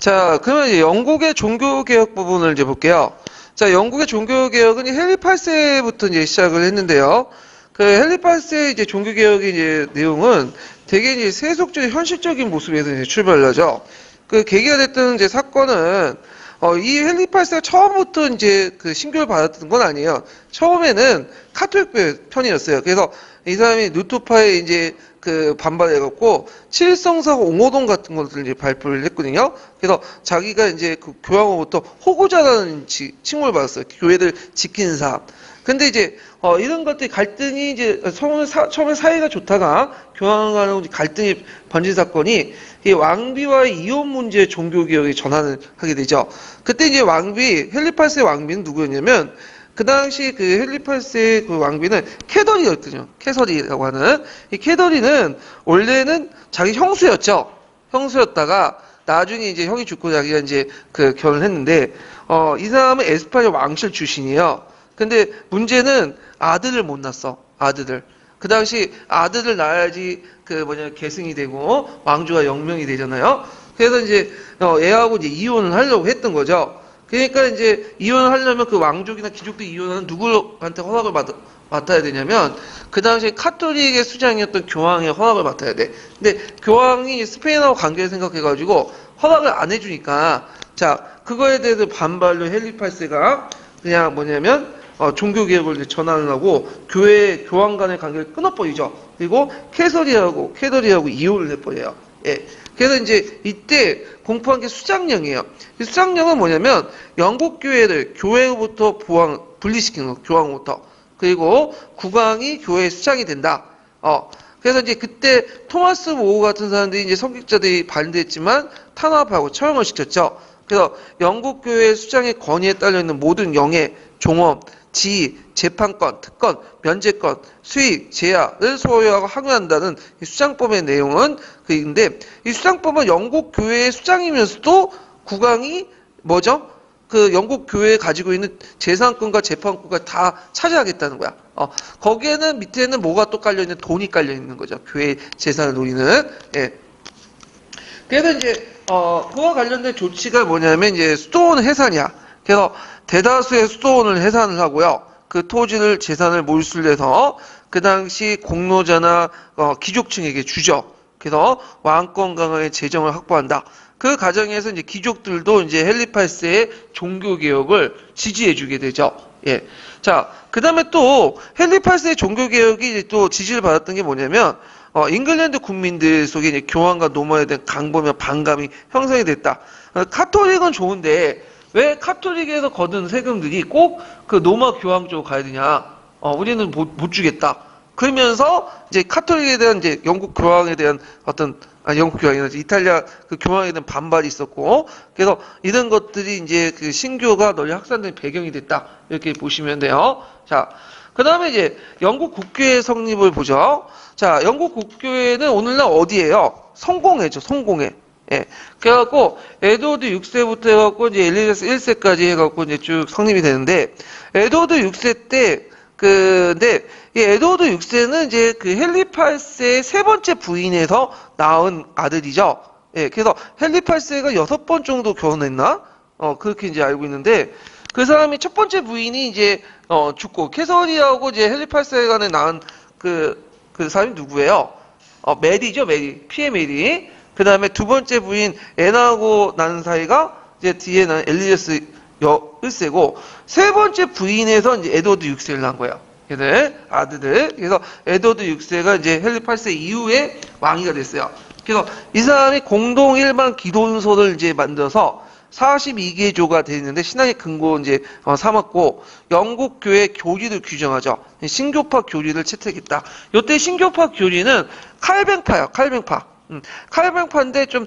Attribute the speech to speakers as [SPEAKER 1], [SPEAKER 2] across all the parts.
[SPEAKER 1] 자, 그러면 이제 영국의 종교개혁 부분을 이제 볼게요. 자, 영국의 종교개혁은 헨리 8세부터 이제 시작을 했는데요. 그 헨리 8세 이제 종교개혁의 이제 내용은 되게 이제 세속적인 현실적인 모습에서 이제 출발을 하죠. 그 계기가 됐던 이제 사건은 이 헨리 8세가 처음부터 이제 그 신교를 받았던 건 아니에요. 처음에는 카톨릭 편이었어요. 그래서 이 사람이 루터파에 이제 그 반발해갖고 칠성사고 옹호동 같은 것들 이제 발표를 했거든요. 그래서 자기가 이제 그 교황으로부터 호구자라는 칭호를 받았어요. 교회를 지키는 사람. 근데 이제 이런 것들이 갈등이 이제 처음에 사이가 좋다가 교황과는 갈등이 번진 사건이 이 왕비와의 이혼 문제 종교개혁에 전환을 하게 되죠. 그때 이제 왕비 헨리 8세 왕비는 누구였냐면 그 당시 그 헨리 8세 그 왕비는 캐더리였거든요. 캐서리라고 하는 이 캐더리는 원래는 자기 형수였죠. 형수였다가 나중에 이제 형이 죽고 자기가 이제 그 결혼했는데 이 사람은 에스파냐 왕실 출신이에요. 근데 문제는 아들을 못 낳았어. 아들을. 그 당시 아들을 낳아야지 계승이 되고 왕조가 영명이 되잖아요. 그래서 이제 애하고 이제 이혼을 하려고 했던 거죠. 그러니까 이제 이혼을 하려면 그 왕족이나 귀족들 이혼하는 누구한테 허락을 맡아야 되냐면 그 당시에 카톨릭의 수장이었던 교황의 허락을 맡아야 돼. 근데 교황이 스페인하고 관계를 생각해가지고 허락을 안 해주니까 자 그거에 대해서 반발로 헨리 8세가 그냥 뭐냐면 종교개혁을 전환을 하고 교황 간의 관계를 끊어버리죠. 그리고 캐서리하고 이혼을 해버려요. 예. 그래서 이제 이때 공포한 게 수장령이에요. 이 수장령은 뭐냐면 영국 교회를 교회로부터 분리시키는 거, 교황부터. 그리고 국왕이 교회의 수장이 된다. 그래서 이제 그때 토마스 모어 같은 사람들이 이제 성직자들이 반대했지만 탄압하고 처형을 시켰죠. 그래서 영국 교회의 수장의 권위에 딸려 있는 모든 영예, 종업, 지위, 재판권, 특권, 면제권, 수익, 제야를 소유하고 항유한다는 이 수장법의 내용은 그인데 이 수장법은 영국 교회의 수장이면서도 국왕이 뭐죠? 그 영국 교회에 가지고 있는 재산권과 재판권과 다 차지하겠다는 거야. 거기에는 밑에는 뭐가 또 깔려 있는 돈이 깔려 있는 거죠. 교회 재산을 노리는. 예. 그래서 이제 그와 관련된 조치가 뭐냐면 이제 수도원 해산이야. 그래서 대다수의 수도원을 해산을 하고요. 그 토지를 재산을 몰수해서 그 당시 공로자나 귀족층에게 주죠. 그래서 왕권 강화의 재정을 확보한다. 그 과정에서 이제 귀족들도 이제 헨리 8세의 종교개혁을 지지해주게 되죠. 예. 자, 그 다음에 또 헨리 8세의 종교개혁이 또 지지를 받았던 게 뭐냐면 잉글랜드 국민들 속에 이제 교황과 노마에 대한 강범위와 반감이 형성이 됐다. 카톨릭은 좋은데 왜 카톨릭에서 거둔 세금들이 꼭 그 로마 교황 쪽으로 가야 되냐? 우리는 못 주겠다. 그러면서 이제 카톨릭에 대한 이제 영국 교황에 대한 영국 교황이 아니라 이탈리아 그 교황에 대한 반발이 있었고, 그래서 이런 것들이 이제 그 신교가 널리 확산된 배경이 됐다. 이렇게 보시면 돼요. 자, 그 다음에 이제 영국 국교회 성립을 보죠. 자, 영국 국교회는 오늘날 어디예요? 성공회죠, 성공회. 예. 그래갖고, 에드워드 6세부터 해갖고, 이제 엘리자베스 1세까지 해갖고, 이제 쭉 성립이 되는데, 에드워드 6세 때, 근데, 이 에드워드 6세는 이제 그 헨리 8세의 세 번째 부인에서 낳은 아들이죠. 예. 그래서 헨리 8세가 6번 정도 결혼했나? 그렇게 이제 알고 있는데, 그 사람이 첫 번째 부인이 이제, 죽고, 캐서리하고 이제 헨리 8세 간에 낳은 그 사람이 누구예요? 메리죠, 메리. 피에 메리. 그 다음에 두 번째 부인 애나하고 나는 사이가 이제 뒤에 나는 엘리자베스 1세고 세 번째 부인에서 이제 에드워드 6세를 낳은 거예요. 얘들 아들들. 그래서 에드워드 6세가 이제 헨리 8세 이후에 왕위가 됐어요. 그래서 이 사람이 공동 일반 기도원소를 이제 만들어서 42개조가 되어 있는데 신앙의 근거 이제 삼았고 영국 교회 교리를 규정하죠. 신교파 교리를 채택했다. 이때 신교파 교리는 칼뱅파예요. 칼뱅파. 칼뱅파인데 좀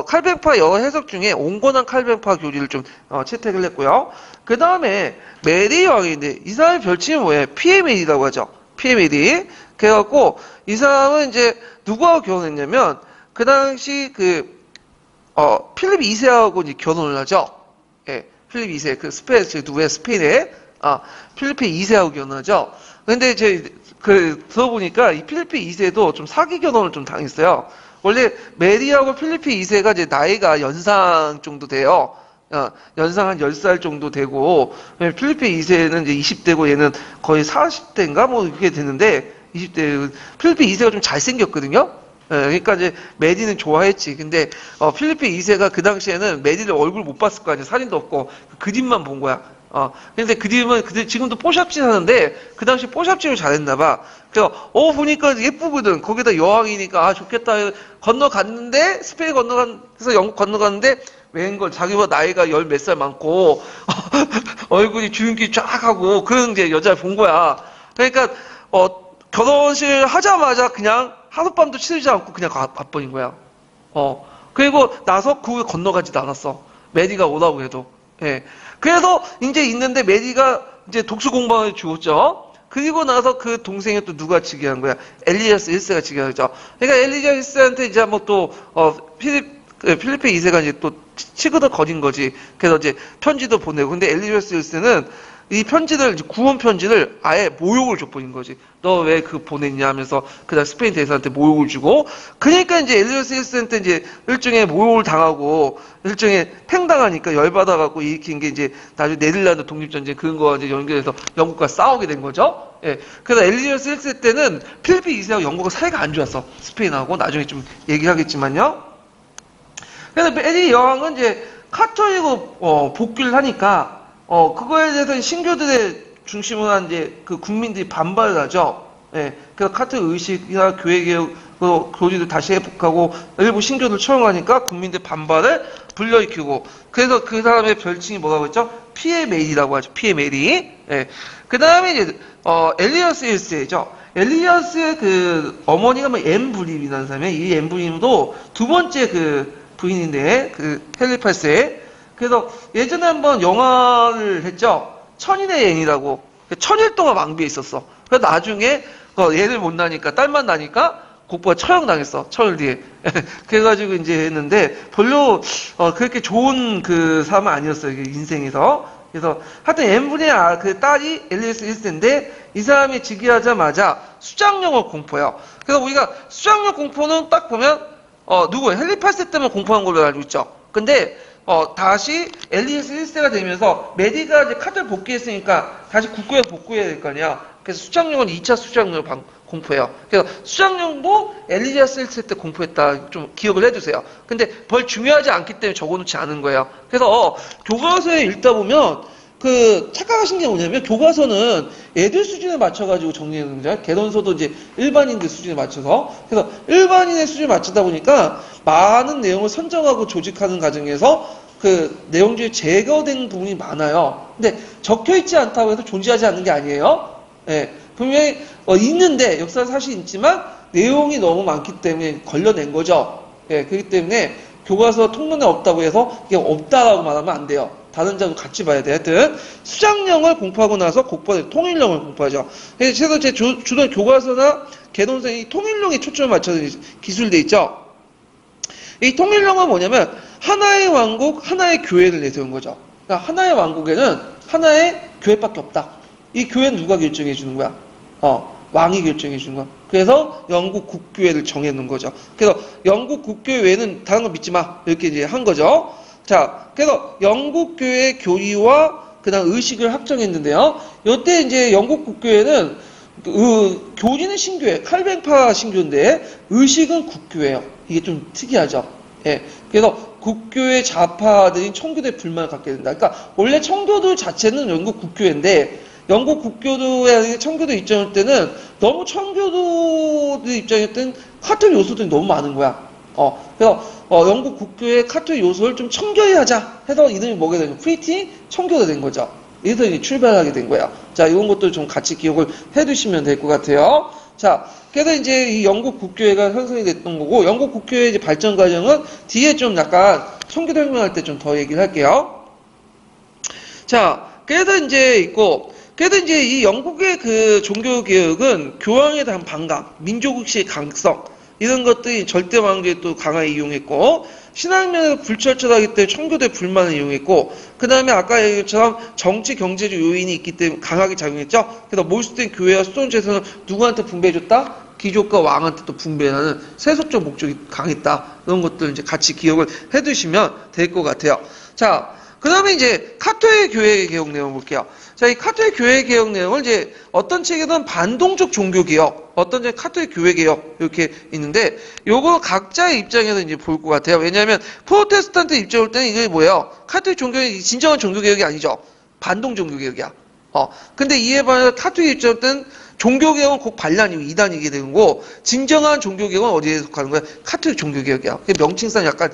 [SPEAKER 1] 칼뱅파 여러 해석 중에 온건한 칼뱅파 교리를 좀 채택을 했고요. 그 다음에 메리 왕인데 이 사람의 별칭이 뭐예요? 피에 메리라고 하죠. 피에 메리. 그래갖고 이 사람은 이제 누구하고 결혼했냐면 그 당시 필립 2세하고 이제 결혼을 하죠. 예, 필립 2세 그 누구야? 스페인에 필립 2세하고 결혼하죠. 근데 들어보니까 이 필립 2세도 좀 사기 결혼을 좀 당했어요. 원래 메리하고 필리피 2세가 이제 나이가 연상 정도 돼요. 연상 한 10살 정도 되고, 필리피 2세는 이제 20대고 얘는 거의 40대인가? 뭐, 이게 되는데, 20대, 필리피 2세가 좀 잘생겼거든요? 그러니까 이제 메리는 좋아했지. 근데, 필리피 2세가 그 당시에는 메리를 얼굴 못 봤을 거 아니야. 사진도 없고, 그림만 본 거야. 근데 그림은, 지금도 뽀샵질 하는데, 그 당시 뽀샵질을 잘했나봐. 그래서, 보니까 예쁘거든. 거기다 여왕이니까, 좋겠다. 건너갔는데, 스페인 건너가서 영국 건너갔는데, 웬걸 자기보다 나이가 열 몇 살 많고, 얼굴이 주름기 쫙 하고, 그런 이제 여자를 본 거야. 그러니까, 결혼식 하자마자 그냥 하룻밤도 치르지 않고 그냥 가버린 거야. 그리고 나서 그 후에 건너가지도 않았어. 메리가 오라고 해도. 예. 그래서 이제 있는데 메리가 이제 독수 공방을 주었죠. 그리고 나서 그 동생이 또 누가 즉위한 거야? 엘리자스 1세가 즉위하죠. 그러니까 엘리자스 1세한테 이제 한번 또, 필리페 2세가 이제 또 치그덕 거린 거지. 그래서 이제 편지도 보내고. 근데 엘리자스 1세는 이 편지를, 구원 편지를 아예 모욕을 줘버린 거지. 너 왜 그 보냈냐 하면서 그다음 스페인 대사한테 모욕을 주고. 그러니까 이제 엘리자스 1세한테 이제 일종의 모욕을 당하고 일종의 팽당하니까 열받아갖고 일으킨 게 이제 나중에 네덜란드 독립전쟁 그런 거와 이제 연결해서 영국과 싸우게 된 거죠. 예. 그래서 엘리자스 1세 때는 필리피 2세하고 영국과 사이가 안 좋았어. 스페인하고. 나중에 좀 얘기하겠지만요. 그래서 메리 여왕은 이제 카톨릭으로 복귀를 하니까 그거에 대해서 신교들의 중심으로 한 이제 그 국민들이 반발을 하죠. 예. 그래서 카톨릭 의식이나 교회 개혁, 교리를 다시 회복하고 일부 신교를 처형하니까 국민들 반발을 불러일으키고. 그래서 그 사람의 별칭이 뭐라고 했죠? 피에 메리라고 하죠. 피에 메리. 예. 그 다음에 이제, 엘리아스 1세죠. 엘리아스의 그 어머니가 뭐 엠브림이라는 사람이에요. 이 엠브림도 두 번째 그 부인인데, 그 헨리 8세. 그래서 예전에 한번 영화를 했죠. 천인의 앤이라고. 천일 동안 왕비에 있었어. 그래서 나중에 얘를 못 나니까 딸만 나니까 국부가 처형당했어. 천일 뒤에. 그래가지고 이제 했는데 별로 그렇게 좋은 그 사람은 아니었어요. 인생에서. 그래서 하여튼 엠브리의 그 딸이 엘리아스 1세인데 이 사람이 즉위하자마자 수장령을 공포해요. 그래서 우리가 수장령 공포는 딱 보면 누구예요? 헨리 8세 때만 공포한 걸로 알고 있죠. 근데 다시 엘리아스 1세가 되면서 메리가 이제 카드를 복귀했으니까 다시 국고에 복구해야 될 거 아니야. 그래서 수장령은 2차 수장령을 공포해요. 그래서 수장령도 엘리아스 1세 때 공포했다. 좀 기억을 해두세요. 근데 별 중요하지 않기 때문에 적어놓지 않은 거예요. 그래서 교과서에 읽다 보면 그 착각하신 게 뭐냐면 교과서는 애들 수준에 맞춰가지고 정리해놓는 거죠. 개론서도 이제 일반인들 수준에 맞춰서. 그래서 일반인의 수준에 맞추다 보니까 많은 내용을 선정하고 조직하는 과정에서 그 내용 중에 제거된 부분이 많아요. 근데 적혀있지 않다고 해서 존재하지 않는 게 아니에요. 예, 분명히 있는데 역사는 사실 있지만 내용이 너무 많기 때문에 걸려낸 거죠. 예, 그렇기 때문에 교과서 통론에 없다고 해서 이게 없다라고 말하면 안 돼요. 다른 자도 같이 봐야 돼. 하여튼 수장령을 공포하고 나서 곧바로 통일령을 공포하죠. 그래서 제 주로 교과서나 개론서에 통일령에 초점을 맞춰서 기술돼 있죠. 이 통일령은 뭐냐면 하나의 왕국, 하나의 교회를 내세운 거죠. 그러니까 하나의 왕국에는 하나의 교회밖에 없다. 이 교회는 누가 결정해 주는 거야? 왕이 결정해 주는 거야. 그래서 영국 국교회를 정해 놓은 거죠. 그래서 영국 국교회 외에는 다른 거 믿지 마. 이렇게 이제 한 거죠. 자, 그래서 영국 교회 교리와 그다음 의식을 확정했는데요. 이때 이제 영국 국교회는 교리는 신교회, 칼뱅파 신교인데 의식은 국교회예요. 이게 좀 특이하죠. 예. 그래서 국교회 좌파들이 청교도에 불만을 갖게 된다. 그러니까 원래 청교도 자체는 영국 국교회인데 영국 국교도의 청교도 입장일 때는 너무 청교도들 입장일 때는 카톨릭 요소들이 너무 많은 거야. 그래서 영국 국교의 카톨릭 요소를 좀 청교해하자 해서 이름이 뭐게 되냐? 프리티 청교도 된 거죠. 이래서 이제 출발하게 된 거야. 자, 이런 것도 좀 같이 기억을 해두시면 될 것 같아요. 자, 그래서 이제 이 영국 국교회가 형성이 됐던 거고, 영국 국교회 이제 발전 과정은 뒤에 좀 약간 청교도 혁명할 때 좀 더 얘기를 할게요. 자, 그래서 이제 있고, 그래도 이제 이 영국의 그 종교 개혁은 교황에 대한 반감, 민족의식의 강성 이런 것들이 절대 왕조에 또 강하게 이용했고 신앙면에서 불철저하기 때문에 청교도의 불만을 이용했고 그 다음에 아까 얘기처럼 정치 경제적 요인이 있기 때문에 강하게 작용했죠. 그래서 몰수된 교회와 수돈 재산을 누구한테 분배해줬다? 귀족과 왕한테 또 분배하는 세속적 목적이 강했다. 이런 것들 이제 같이 기억을 해두시면 될 것 같아요. 자, 그 다음에 이제 카토의 교회 개혁 내용 볼게요. 자, 이 카토의 교회 개혁 내용을 이제 어떤 책에는 반동적 종교 개혁, 어떤 책에 카토의 교회 개혁 이렇게 있는데 요거 각자의 입장에서 이제 볼 것 같아요. 왜냐하면 프로테스탄트 입장에 올 때는 이게 뭐예요? 카토릭 종교의 진정한 종교 개혁이 아니죠. 반동 종교 개혁이야. 근데 이에 반해서 카토릭 입장에 올 때는 종교 개혁은 곧 반란이고 이단이게 되는 거고 진정한 종교 개혁은 어디에 속하는 거야? 카토릭 종교 개혁이야. 명칭상 약간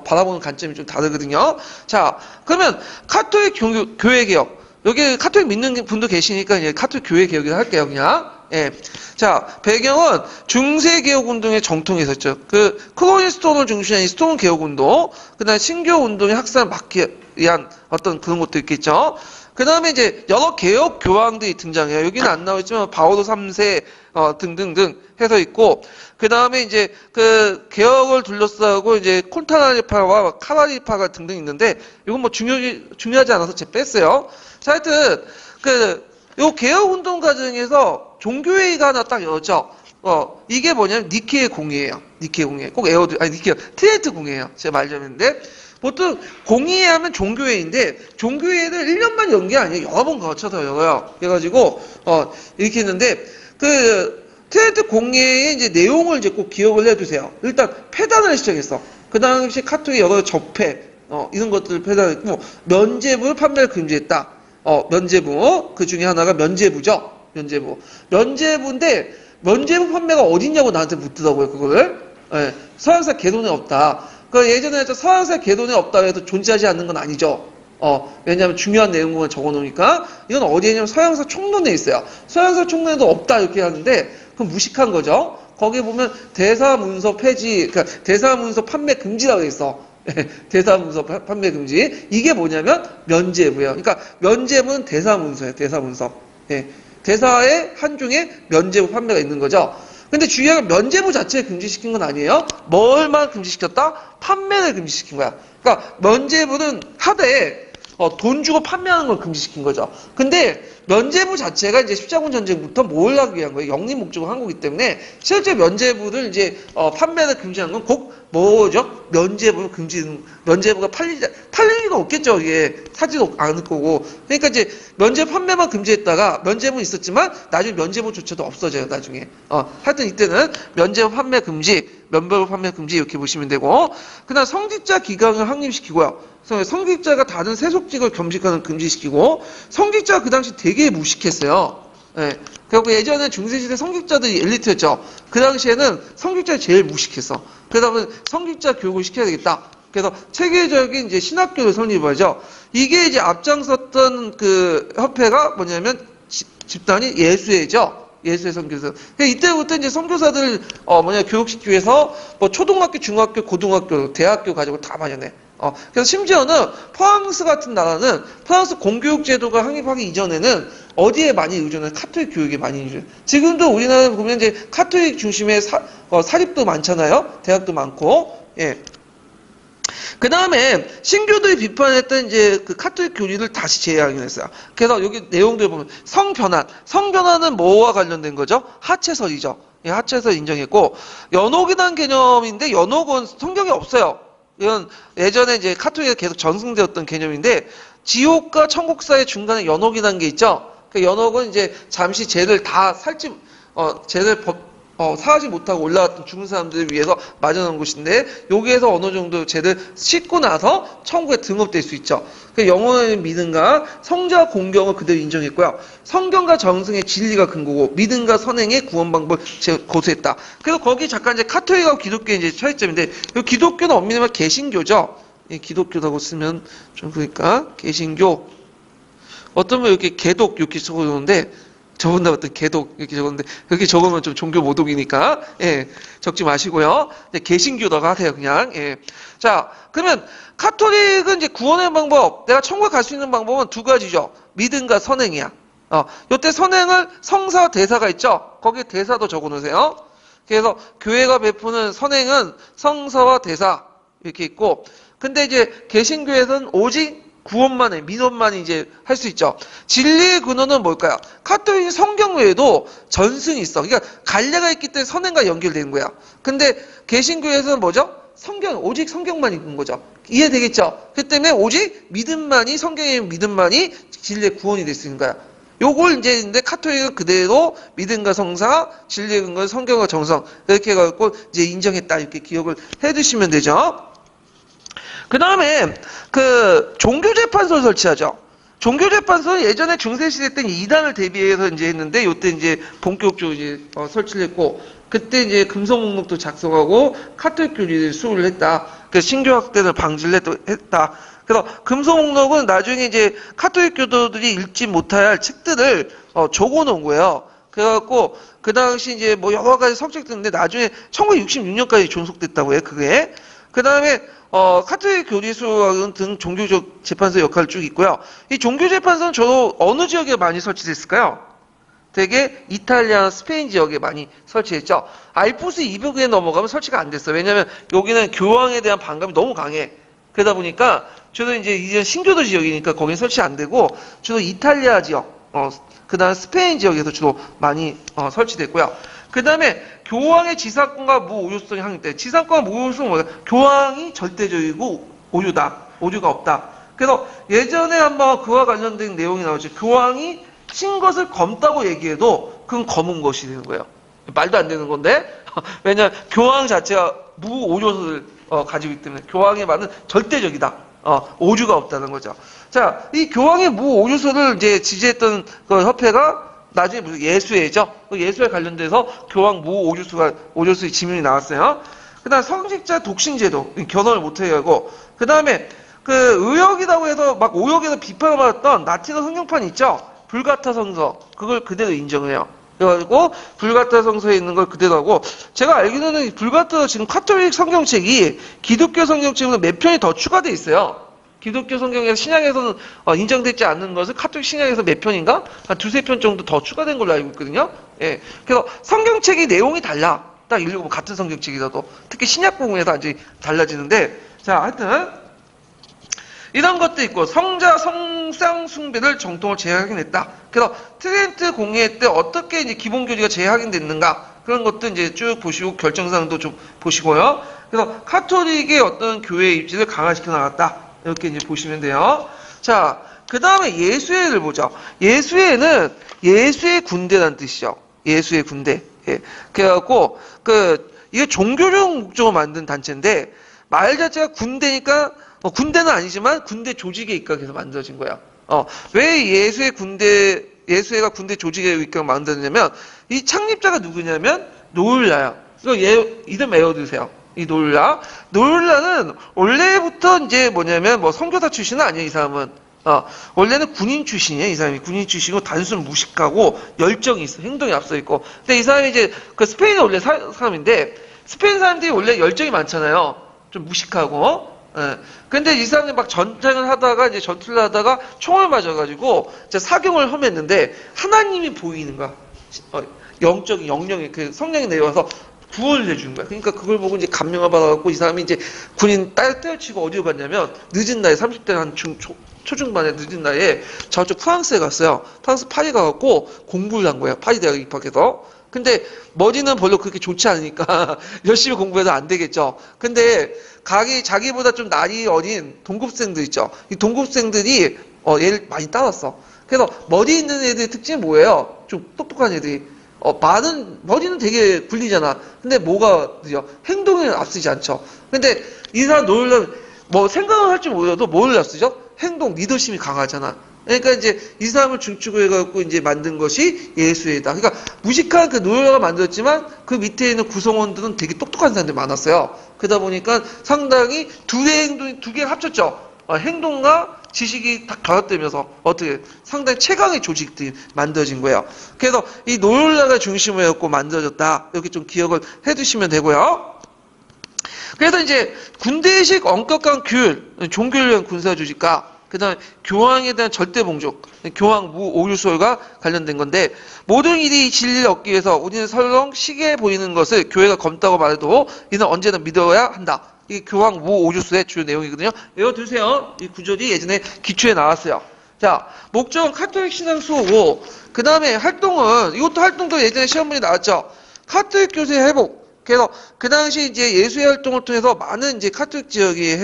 [SPEAKER 1] 바라보는 관점이 좀 다르거든요. 자, 그러면 카토릭 교회 개혁. 여기 카토릭 믿는 분도 계시니까 이제 카토릭 교회 개혁을 할게요, 그냥. 예. 자, 배경은 중세 개혁 운동의 정통이 있었죠. 그 크로니 스톤을 중심한 이 스톤 개혁 운동, 그다음에 신교 운동의 확산을 막기 위한 어떤 그런 것도 있겠죠. 그 다음에 이제 여러 개혁 교황들이 등장해요. 여기는 안 나오지만 바오로 3세 등등등 해서 있고, 그 다음에 이제 그 개혁을 둘러싸고 이제 콘타나리파와 카라리파가 등등 있는데 이건 뭐 중요하지 않아서 제가 뺐어요. 자, 하여튼 요 개혁 운동 과정에서 종교회의가 하나 딱 열었죠. 이게 뭐냐면 니케의 공의예요. 니케 공의. 꼭 니케 트리에트 공의예요. 제가 말하자면데. 보통 공의회 하면 종교회의인데 종교회의를 1년만 연 게 아니에요. 여러 번 거쳐서 열어요. 그래가지고 이렇게 했는데 그 트리에트 공의회의 이제 내용을 이제 꼭 기억을 해두세요. 일단 폐단을 시작했어. 그 당시 카톡의 여러 접폐 이런 것들을 폐단했고 면죄부 판매를 금지했다. 면죄부 그 중에 하나가 면죄부죠. 면죄부인데 면죄부 판매가 어딨냐고 나한테 묻더라고요. 그거를. 예, 서양사 개론에 없다. 그 예전에 서양사 개론에 없다고 해도 존재하지 않는 건 아니죠. 왜냐하면 중요한 내용만 적어놓으니까 이건 어디에 있냐면 서양사 총론에 있어요. 서양사 총론에도 없다 이렇게 하는데 그건 무식한 거죠. 거기에 보면 대사문서 폐지, 그러니까 대사문서 판매 금지라고 돼 있어. 대사문서 판매 금지. 이게 뭐냐면 면죄부예요. 그러니까 면죄부는 대사문서예요. 대사문서. 예. 대사의 한중에 면죄부 판매가 있는 거죠. 근데 주의하면 면죄부 자체를 금지시킨 건 아니에요. 뭘만 금지시켰다? 판매를 금지시킨 거야. 그러니까 면죄부는 하되 돈 주고 판매하는 걸 금지시킨 거죠. 근데 면죄부 자체가 이제 십자군 전쟁부터 뭘 하기 위한 거예요? 영리 목적으로 한 거기 때문에 실제 면죄부를 이제 판매를 금지한 건 꼭 뭐죠? 면죄부를 면죄부가 팔릴 리가 없겠죠. 이게 사지도 않을 거고. 그러니까 이제 면죄부 판매만 금지했다가 면죄부는 있었지만 나중에 면죄부조차도 없어져요. 나중에. 하여튼 이때는 면죄부 판매 금지, 면죄부 판매 금지 이렇게 보시면 되고, 그다음 성직자 기강을 확립시키고요. 성직자가 다른 세속직을 금지시키고, 성직자가 그 당시 되게 무식했어요. 예. 그리고 예전에 중세시대 성직자들이 엘리트였죠. 그 당시에는 성직자가 제일 무식했어. 그러다 보니 성직자 교육을 시켜야 되겠다. 그래서 체계적인 이제 신학교를 설립하죠. 이게 이제 앞장섰던 그 협회가 뭐냐면 집단이 예수회죠. 예수회 선교사. 이때부터 이제 선교사들 교육시키기 위해서 뭐 초등학교, 중학교, 고등학교, 대학교 가지고 다 마련해. 그래서 심지어는 프랑스 같은 나라는 프랑스 공교육 제도가 확립하기 이전에는 어디에 많이 의존해? 카톨릭 교육에 많이 의존해. 지금도 우리나라 보면 이제 카톨릭 중심의 사립도 많잖아요. 대학도 많고. 예. 그 다음에 신교들이 비판했던 이제 그 카톨릭 교리를 다시 재확인했어요. 그래서 여기 내용들 보면 성변환은 뭐와 관련된 거죠? 하체설이죠. 예, 하체설 인정했고 연옥이라는 개념인데 연옥은 성경에 없어요. 이건 예전에 이제 카톨릭에 계속 전승되었던 개념인데 지옥과 천국 사이 중간에 연옥이라는 게 있죠. 그 연옥은 이제 잠시 죄를 다 사하지 못하고 올라왔던 죽은 사람들을 위해서 마련한 곳인데 여기에서 어느 정도 죄를 씻고 나서 천국에 등업될 수 있죠. 그 영원한 믿음과 성자 공경을 그대로 인정했고요. 성경과 정승의 진리가 근거고 믿음과 선행의 구원 방법을 고수했다. 그래서 거기 잠깐 이제 카톨릭하고 기독교의 이제 차이점인데 이 기독교는 엄밀히 말하면 개신교죠. 예, 기독교라고 쓰면 좀 그러니까 개신교. 어떤 분 이렇게 개독 이렇게 적어놓는데 저번에 어떤 개독 이렇게 적었는데 그렇게 적으면 좀 종교 모독이니까 예, 적지 마시고요. 개신교다가 하세요 그냥. 예. 자, 그러면 카톨릭은 이제 구원의 방법, 내가 천국에 갈 수 있는 방법은 두 가지죠. 믿음과 선행이야. 요때 선행을 성사 대사가 있죠. 거기에 대사도 적어놓으세요. 그래서 교회가 베푸는 선행은 성사와 대사 이렇게 있고, 근데 이제 개신교에서는 오직 구원만에, 민원만이 이제 할 수 있죠. 진리의 근원은 뭘까요? 카톨릭 성경 외에도 전승이 있어. 그러니까 갈래가 있기 때문에 선행과 연결되는 거야. 근데 개신교에서는 뭐죠? 오직 성경만 있는 거죠. 이해되겠죠? 그 때문에 오직 믿음만이, 성경의 믿음만이 진리의 구원이 될 수 있는 거야. 요걸 이제, 근데 카톨릭은 그대로 믿음과 성사, 진리의 근거, 성경과 정성, 이렇게 해갖고 이제 인정했다. 이렇게 기억을 해 두시면 되죠. 그 다음에, 종교재판소를 설치하죠. 종교재판소는 예전에 중세시대 때는 이단을 대비해서 이제 했는데, 요때 이제 본격적으로 이제, 설치를 했고, 그때 이제 금속 목록도 작성하고, 카톨릭 교리를 수호를 했다. 그래서 신교 확대를 방지를 했다. 그래서 금속 목록은 나중에 이제 카톨릭 교도들이 읽지 못해야 할 책들을, 적어 놓은 거예요. 그래갖고, 그 당시 이제 뭐 여러 가지 석책들인데, 나중에 1966년까지 존속됐다고 해요, 그게. 그 다음에, 카톨릭 교리수 등 종교적 재판소 역할을 쭉 있고요. 이 종교재판소는 저도 어느 지역에 많이 설치됐을까요? 되게 이탈리아, 스페인 지역에 많이 설치했죠. 알프스 이북에 넘어가면 설치가 안 됐어요. 왜냐면 여기는 교황에 대한 반감이 너무 강해. 그러다 보니까 저도 이제 신교도 지역이니까 거긴 설치 안 되고 주로 이탈리아 지역, 그 다음 스페인 지역에서 주로 많이 설치됐고요. 그 다음에 교황의 지상권과 무오류성이 확립돼. 지상권과 무오류성은 뭐야? 교황이 절대적이고 오류가 없다. 그래서 예전에 한번 그와 관련된 내용이 나오죠. 교황이 신 것을 검다고 얘기해도 그건 검은 것이 되는 거예요. 말도 안 되는 건데 왜냐하면 교황 자체가 무오류를 가지고 있기 때문에 교황의 말은 절대적이다. 오류가 없다는 거죠. 자, 이 교황의 무오류서를 이제 지지했던 그 협회가 나중에 무슨 예수회죠. 그 예수회 관련돼서 교황 오류수의 지명이 나왔어요. 그 다음 성직자 독신제도, 결혼을 못하게 하고, 그 다음에 의역이라고 해서 막 오역에서 비판을 받았던 라틴어 성경판 있죠? 불가타 성서, 그걸 그대로 인정해요. 그래가지고 불가타 성서에 있는 걸 그대로 하고, 제가 알기로는 불가타 지금 카톨릭 성경책이 기독교 성경책보다 몇 편이 더 추가돼 있어요. 기독교 성경에서 신약에서는 인정되지 않는 것을 카톨릭 신약에서 몇 편인가? 한 두세 편 정도 더 추가된 걸로 알고 있거든요. 예. 그래서 성경책이 내용이 달라. 딱 읽어보면 같은 성경책이라도. 특히 신약 부분에서 완전히 달라지는데, 자, 하여튼, 이런 것도 있고, 성자 성상 숭배를 정통으로 재확인했다. 그래서 트렌트 공의회 때 어떻게 이제 기본 교리가 재확인됐는가? 그런 것도 이제 쭉 보시고, 결정사항도 좀 보시고요. 그래서 카톨릭의 어떤 교회의 입지를 강화시켜 나갔다. 이렇게 이제 보시면 돼요. 자, 그 다음에 예수회를 보죠. 예수회는 예수의 군대라는 뜻이죠. 예수의 군대. 예. 그래갖고, 이게 종교적 목적으로 만든 단체인데, 말 자체가 군대니까, 군대는 아니지만 군대 조직에 입각해서 만들어진 거예요. 왜 예수회가 군대 조직에 입각 만들었냐면, 이 창립자가 누구냐면, 노을라요. 이름 외워두세요. 이 노을라는 원래부터 이제 뭐냐면 선교사 출신은 아니에요, 이 사람은. 원래는 군인 출신이에요, 이 사람이. 군인 출신이고 단순 무식하고 열정이 있어. 행동이 앞서 있고. 근데 이 사람이 이제 스페인에 원래 사람인데 스페인 사람들이 원래 열정이 많잖아요. 좀 무식하고. 예. 근데 이 사람이 막 전쟁을 하다가 이제 전투를 하다가 총을 맞아가지고 이제 사경을 험했는데 하나님이 보이는 거야. 영적인 영령이 성령이 내려와서 구원을 해주는 거야. 그러니까 그걸 보고 이제 감명을 받아갖고 이 사람이 이제 군인 때려치고 어디로 갔냐면 늦은 나이에 30대 한 초중반에 늦은 나이에 저쪽 프랑스에 갔어요. 프랑스 파리 가갖고 공부를 한 거예요. 파리 대학에 입학해서. 근데 머리는 별로 그렇게 좋지 않으니까 열심히 공부해도 안 되겠죠. 근데 자기보다 좀 나이 어린 동급생들 있죠. 이 동급생들이 얘를 많이 따랐어. 그래서 머리 있는 애들의 특징이 뭐예요? 좀 똑똑한 애들이. 머리는 되게 굴리잖아. 근데 뭐가 느려? 행동에 앞서지 않죠. 근데 이 사람 놀라면, 생각을 할 줄 몰라도 뭘 앞서죠? 행동, 리더십이 강하잖아. 그러니까 이제 이 사람을 중추고 해갖고 이제 만든 것이 예수회다. 그러니까 무식한 노예가 만들었지만 그 밑에 있는 구성원들은 되게 똑똑한 사람들이 많았어요. 그러다 보니까 상당히 두 개를 합쳤죠. 행동과 지식이 딱 결합되면서 상당히 최강의 조직들이 만들어진 거예요. 그래서 이 노을라가 중심으로 해갖고 만들어졌다. 이렇게 좀 기억을 해두시면 되고요. 그래서 이제 군대식 엄격한 규율, 종교를 위한 군사 조직과 그 다음에 교황에 대한 절대 봉족, 교황 무오류설과 관련된 건데, 모든 일이 진리를 얻기 위해서 우리는 설령 시기해 보이는 것을 교회가 검다고 말해도 이는 언제나 믿어야 한다. 이게 교황 모 오주수의 주요 내용이거든요. 외워두세요. 이 구절이 예전에 기초에 나왔어요. 자, 목적은 카톨릭 신앙 수호고, 그 다음에 활동은, 이것도 활동도 예전에 시험문이 나왔죠. 카톨릭 교세의 회복. 그래서 그 당시 이제 예수의 활동을 통해서 많은 이제 카톨릭 지역이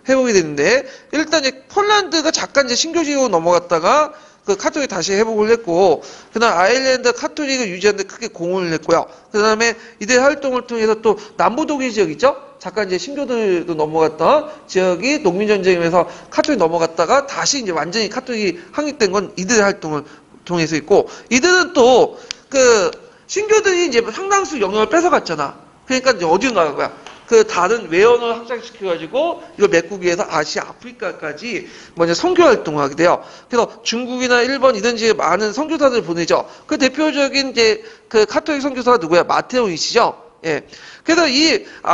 [SPEAKER 1] 회복이 됐는데, 일단 이제 폴란드가 잠깐 이제 신교지로 넘어갔다가 그 카톨릭 다시 회복을 했고, 그 다음 아일랜드 카톨릭을 유지하는 데 크게 공헌을 했고요. 그 다음에 이들 활동을 통해서 또 남부 독일 지역 있죠? 잠깐 이제 신교들도 넘어갔던 지역이 농민전쟁에서 카톨릭 넘어갔다가 다시 이제 완전히 카톨릭이 확립된 건 이들의 활동을 통해서 있고, 이들은 또 그 신교들이 이제 상당수 영역을 뺏어갔잖아. 그러니까 이제 어디로 나간 거야? 그 다른 외연을 확장시켜가지고 이걸 메꾸기 위해서 아시아, 아프리카까지 먼저 선교 활동을 하게 돼요. 그래서 중국이나 일본 이런 지에 많은 선교사들을 보내죠. 그 대표적인 이제 그 카톨릭 선교사가 누구야? 마테오이시죠. 예. 그래서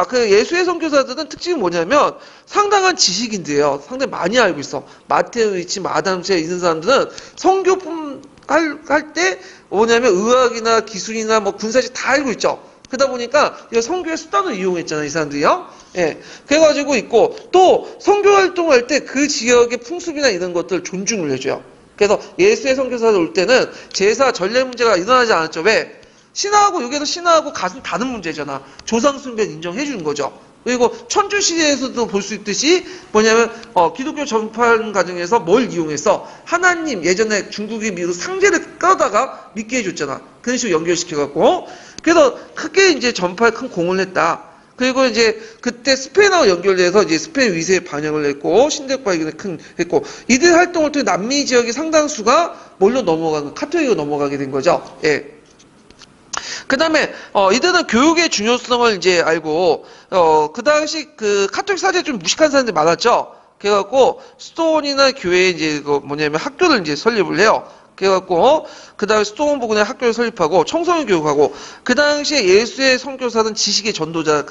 [SPEAKER 1] 그 예수의 선교사들은 특징이 뭐냐면 상당한 지식인들이에요. 상당히 많이 알고 있어. 마테오이치, 마담체 이런 사람들은 선교품 할 때 뭐냐면 의학이나 기술이나 뭐 군사식 다 알고 있죠. 그러다 보니까 이 선교의 수단을 이용했잖아요, 이 사람들이요. 예. 그래가지고 있고, 또 선교 활동을 할 때 그 지역의 풍습이나 이런 것들 존중을 해줘요. 그래서 예수의 선교사들 올 때는 제사, 전례 문제가 일어나지 않았죠. 왜? 신화하고 여기에서 신화하고 가슴 다른 문제잖아. 조상숭배 인정해주는 거죠. 그리고 천주시대에서도 볼 수 있듯이 뭐냐면 기독교 전파하는 과정에서 뭘 이용해서 하나님 예전에 중국이 미국 상제를 끌어다가 믿게 해줬잖아. 그런 식으로 연결시켜갖고 그래서 크게 이제 전파에 큰 공을 했다. 그리고 이제 그때 스페인하고 연결돼서 이제 스페인 위세에 반영을 했고 신대국 발견에 큰 했고 이들 활동을 통해 남미 지역의 상당수가 뭘로 넘어가는 카톨릭으로 넘어가게 된 거죠. 예. 그 다음에, 이들은 교육의 중요성을 이제 알고, 그 당시 그 카톨릭 사제에 좀 무식한 사람들이 많았죠? 그래갖고, 스톤이나 교회에 이제 뭐냐면 학교를 이제 설립을 해요. 그래갖고, 그 다음에 스톤 부근에 학교를 설립하고, 청소년 교육하고, 그 당시에 예수의 선교사는 지식의 전도자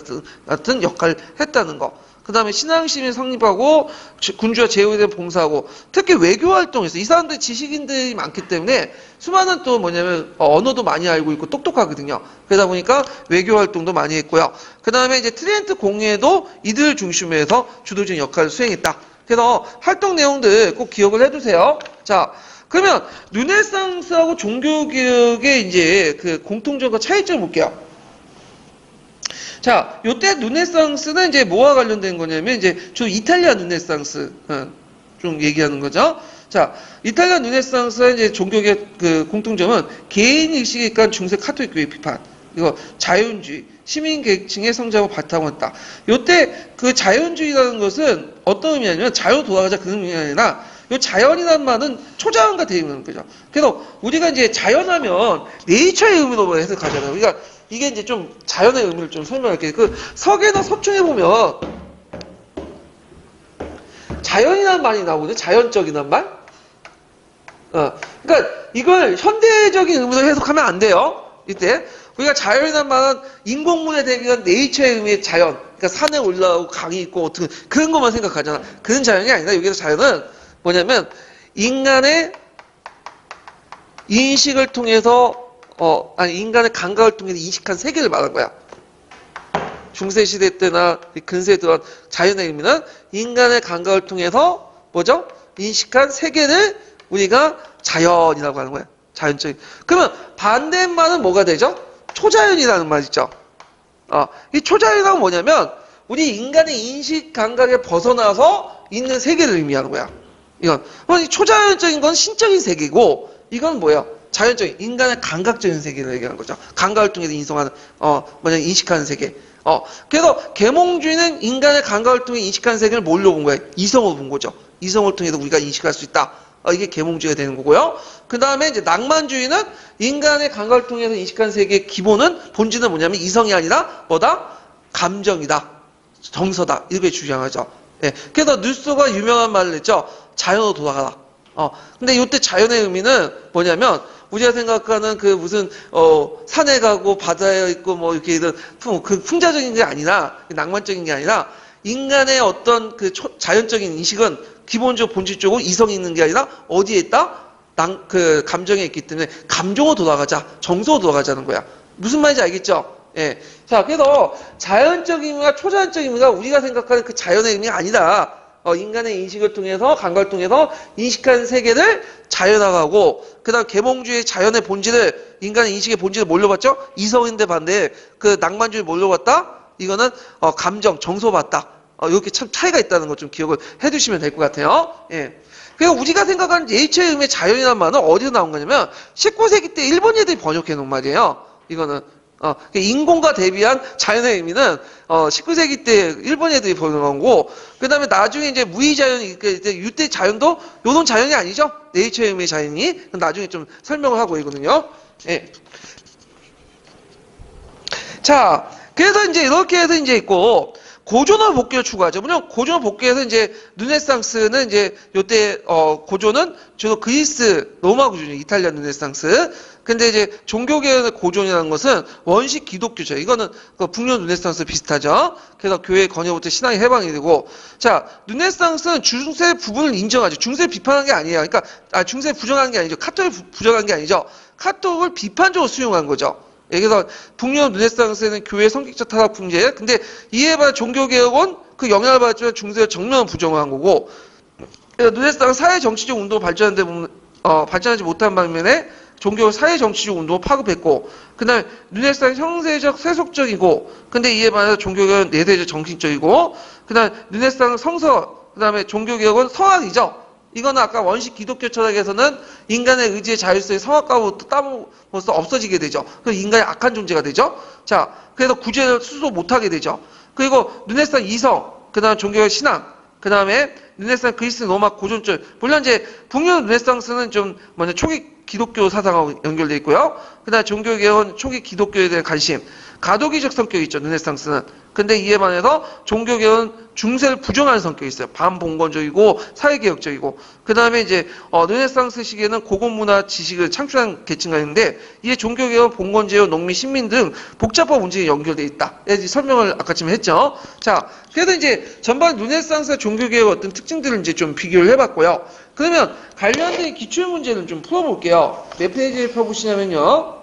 [SPEAKER 1] 같은 역할을 했다는 거. 그 다음에 신앙심을 성립하고 군주와 제후에 대한 봉사하고 특히 외교 활동에서 이 사람들이 지식인들이 많기 때문에 수많은 또 뭐냐면 언어도 많이 알고 있고 똑똑하거든요. 그러다 보니까 외교 활동도 많이 했고요. 그 다음에 이제 트리엔트 공회도 이들 중심으로 해서 주도적인 역할을 수행했다. 그래서 활동 내용들 꼭 기억을 해두세요. 자, 그러면 르네상스하고 종교개혁의 이제 그 공통점과 차이점을 볼게요. 자, 요때 르네상스는 이제 뭐와 관련된 거냐면 이제 저 이탈리아 르네상스 좀 얘기하는 거죠. 자, 이탈리아 르네상스의 이제 종교의 그 공통점은 개인 의식에 의한 중세 카톨릭 교회 비판, 이거 자연주의, 시민 계층의 성장을 바탕으로 했다. 요때 그 자연주의라는 것은 어떤 의미냐면 자유로 돌아가자 그런 의미가 아니라 요 자연이라는 말은 초자연과 대응하는 거죠. 그래서 우리가 이제 자연하면 네이처의 의미로 해석하잖아요. 그러니까 이게 이제 좀 자연의 의미를 좀 설명할게요. 그 서계나 서충에 보면 자연이라는 말이 나오거든요. 자연적이란 말. 그러니까 이걸 현대적인 의미로 해석하면 안 돼요. 이때 우리가 자연이라는 말은 인공물에 대비한 네이처의 의미의 자연. 그러니까 산에 올라오고 강이 있고 어떻게 그런 것만 생각하잖아. 그런 자연이 아니라 여기서 자연은 뭐냐면 인간의 인식을 통해서 인간의 감각을 통해서 인식한 세계를 말한 거야. 중세시대 때나 근세에 들어간 자연의 의미는 인간의 감각을 통해서 뭐죠? 인식한 세계를 우리가 자연이라고 하는 거야. 자연적인. 그러면 반대말은 뭐가 되죠? 초자연이라는 말이죠. 이 초자연이란 뭐냐면 우리 인간의 인식 감각에 벗어나서 있는 세계를 의미하는 거야. 이건 초자연적인 건 신적인 세계고 이건 뭐야? 자연적인 인간의 감각적인 세계를 얘기하는 거죠. 감각을 통해서 인식하는 세계. 그래서 계몽주의는 인간의 감각을 통해 인식하는 세계를 뭘로 본 거예요? 이성으로 본 거죠. 이성을 통해서 우리가 인식할 수 있다. 이게 계몽주의가 되는 거고요. 그 다음에 이제 낭만주의는 인간의 감각을 통해서 인식하는 세계의 기본은 본질은 뭐냐면 이성이 아니라 뭐다? 감정이다. 정서다. 이렇게 주장하죠. 예. 그래서 뉴스가 유명한 말을 했죠. 자연으로 돌아가라. 근데 이때 자연의 의미는 뭐냐면 우리가 생각하는 그 무슨 산에 가고 바다에 있고 뭐 이렇게 이런 풍자적인 게 아니라 낭만적인 게 아니라 인간의 어떤 그 자연적인 인식은 기본적으로 본질적으로 이성이 있는 게 아니라 어디에 있다? 그 감정에 있기 때문에 감정으로 돌아가자, 정서로 돌아가자는 거야. 무슨 말인지 알겠죠? 예. 자, 그래서 자연적 의미와 초자연적 의미가 우리가 생각하는 그 자연의 의미가 아니다. 인간의 인식을 통해서, 감각을 통해서 인식한 세계를 자연화하고, 그 다음 계몽주의 자연의 본질을, 인간의 인식의 본질을 뭘로 봤죠? 이성인데 반대, 그 낭만주의 뭘로 봤다? 이거는, 감정, 정서 봤다. 이렇게 참 차이가 있다는 거 좀 기억을 해두시면 될 것 같아요. 예. 그래서 우리가 생각하는 네이처의 의미의 자연이라는 말은 어디서 나온 거냐면, 19세기 때 일본 애들이 번역해 놓은 말이에요. 이거는. 인공과 대비한 자연의 의미는 19세기 때 일본 애들이 번역한 거고, 그 다음에 나중에 이제 무의자연이, 이제 유대 자연도 요런 자연이 아니죠? 네이처의 의미의 자연이. 나중에 좀 설명을 하고 있거든요. 예. 자, 그래서 이제 이렇게 해서 이제 있고, 고전어 복귀를 추구하죠. 물론 고전어 복귀에서 이제 르네상스는 이제 요때 고전은 주로 그리스 로마 고전이죠. 이탈리아 르네상스. 근데 이제 종교개혁의 고전이라는 것은 원식 기독교죠. 이거는 그 북녘 르네상스 비슷하죠. 그래서 교회 건여부터 신앙이 해방이 되고, 자, 르네상스는 중세 부분을 인정하죠. 중세 비판한 게 아니에요. 그러니까 중세 부정한 게 아니죠. 카톨릭 부정한 게 아니죠. 카톨릭을 비판적으로 수용한 거죠. 그래서 북유럽 르네상스에는 교회 성격적 타락 풍제, 근데 이에 반해 종교개혁은 그 영향을 받았지만 중세를 정면 부정한 거고, 르네상스 사회 정치적 운동을 발전하지 못한 반면에 종교 사회 정치적 운동을 파급했고, 그다음에 르네상스 형세적 세속적이고, 근데 이에 반해서 종교개혁은 내세적 정신적이고, 그다음에 르네상스 성서, 그다음에 종교개혁은 성악이죠. 이거는 아까 원식 기독교 철학에서는 인간의 의지의 자율성이 성악가로부터 따옴으로써 없어지게 되죠. 그래서 인간이 악한 존재가 되죠. 자, 그래서 구제를 스스로 못하게 되죠. 그리고 르네상스 이성, 그 다음 종교의 신앙, 그 다음에 르네상스 그리스 로마 고전적, 물론 이제 북유럽 르네상스는 좀 먼저 초기 기독교 사상하고 연결되어 있고요. 그 다음에 종교개혁은 초기 기독교에 대한 관심, 가도기적 성격이 있죠. 르네상스는. 근데 이에 반해서 종교개혁은 중세를 부정하는 성격이 있어요. 반봉건적이고 사회개혁적이고. 그 다음에 이제 르네상스 시기에는 고급문화 지식을 창출한 계층가 있는데, 이에 종교개혁은 봉건제요, 농민, 신민 등 복잡한 문제에 연결되어 있다. 설명을 아까쯤 했죠. 자, 그래서 이제 전반 르네상스와 종교개혁의 어떤 특징들을 이제 좀 비교를 해봤고요. 그러면 관련된 기출문제는 좀 풀어볼게요. 몇 페이지를 펴보시냐면요.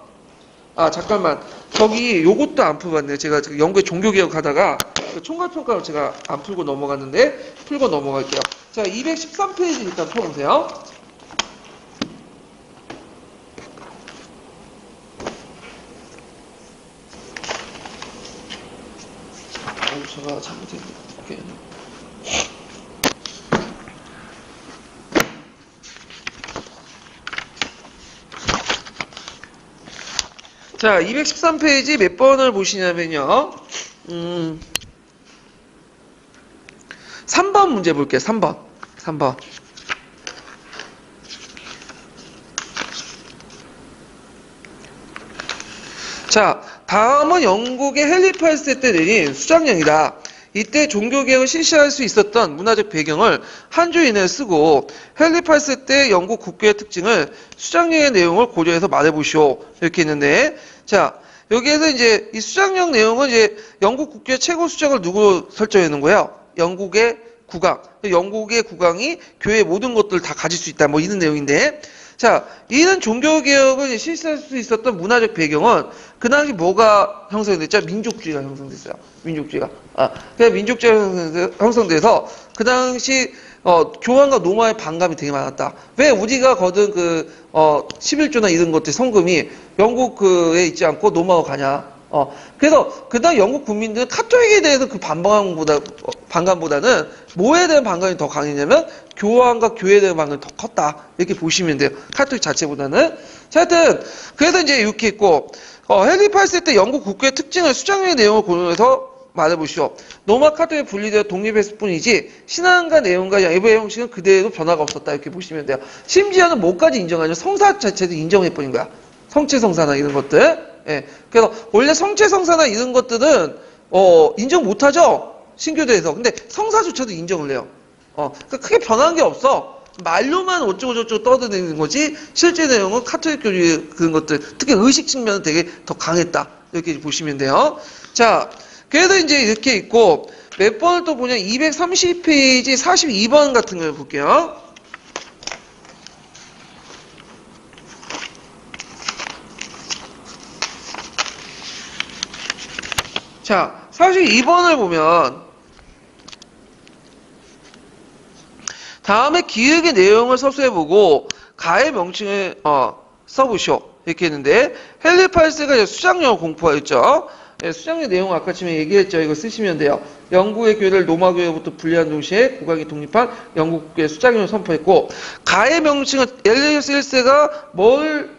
[SPEAKER 1] 잠깐만. 저기 요것도 안 풀어봤네요. 제가 연구에 종교개혁 하다가 그 총괄평가로 제가 안 풀고 넘어갔는데 풀고 넘어갈게요. 자, 213페이지 일단 펴보세요. 제가 잘못했네. 자, 213페이지 몇 번을 보시냐면요. 3번 문제 볼게요. 3번. 자, 다음은 영국의 헨리 8세 때 내린 수장령이다. 이때 종교개혁을 실시할 수 있었던 문화적 배경을 한 줄 이내에 쓰고 헨리 8세 때 영국 국교의 특징을 수장령의 내용을 고려해서 말해보시오. 이렇게 있는데, 자, 여기에서 이제 이 수장령 내용은 이제 영국 국교의 최고 수장을 누구로 설정해 놓은 거예요? 영국의 국왕. 영국의 국왕이 교회의 모든 것들을 다 가질 수 있다. 뭐 이런 내용인데, 자, 이런 종교개혁을 실시할 수 있었던 문화적 배경은 그 당시 뭐가 형성됐죠? 민족주의가 형성됐어요. 민족주의가. 그래서 민족주의가 형성돼서 그 당시 교황과 노마의 반감이 되게 많았다. 왜 우리가 거둔 11조나 이런 것들 성금이 영국에 있지 않고 노마로 가냐? 그래서 그다음 영국 국민들은 카톨릭에 대해서 그 반감보다는 뭐에 대한 반감이 더 강했냐면 교황과 교회에 대한 반감이 더 컸다. 이렇게 보시면 돼요. 카톨릭 자체보다는. 자, 하여튼 그래서 이제 이렇게 있고 헨리 8세 때 영국 국교의 특징을 수장령의 내용을 고려해서 말해보시오. 노마 카톨릭에 분리되어 독립했을 뿐이지 신앙과 내용과 예배 형식은 그대로 변화가 없었다. 이렇게 보시면 돼요. 심지어는 뭐까지 인정하냐? 성사 자체도 인정해버린 거야. 성체성사나 이런 것들. 예. 그래서 원래 성체성사나 이런 것들은 인정 못하죠. 신교도에서. 근데 성사조차도 인정을 해요. 그러니까 크게 변한 게 없어. 말로만 어쩌고저쩌고 떠드는 거지 실제 내용은 카톨릭교의 그런 것들, 특히 의식 측면은 되게 더 강했다. 이렇게 보시면 돼요. 자, 그래도 이제 이렇게 있고 몇 번을 또 보냐? 230페이지 42번 같은 걸 볼게요. 자, 42번을 보면 다음에 기획의 내용을 서술해보고 가의 명칭을 써보시오. 이렇게 했는데 헨리 8세가 이제 수장령 공포하였죠. 예, 수장령 내용 아까 지금 얘기했죠. 이거 쓰시면 돼요. 영국의 교회를 로마 교회부터 분리한 동시에 국왕이 독립한 영국 국교의 수장령을 선포했고 가의 명칭은 엘리우스 1세가 뭘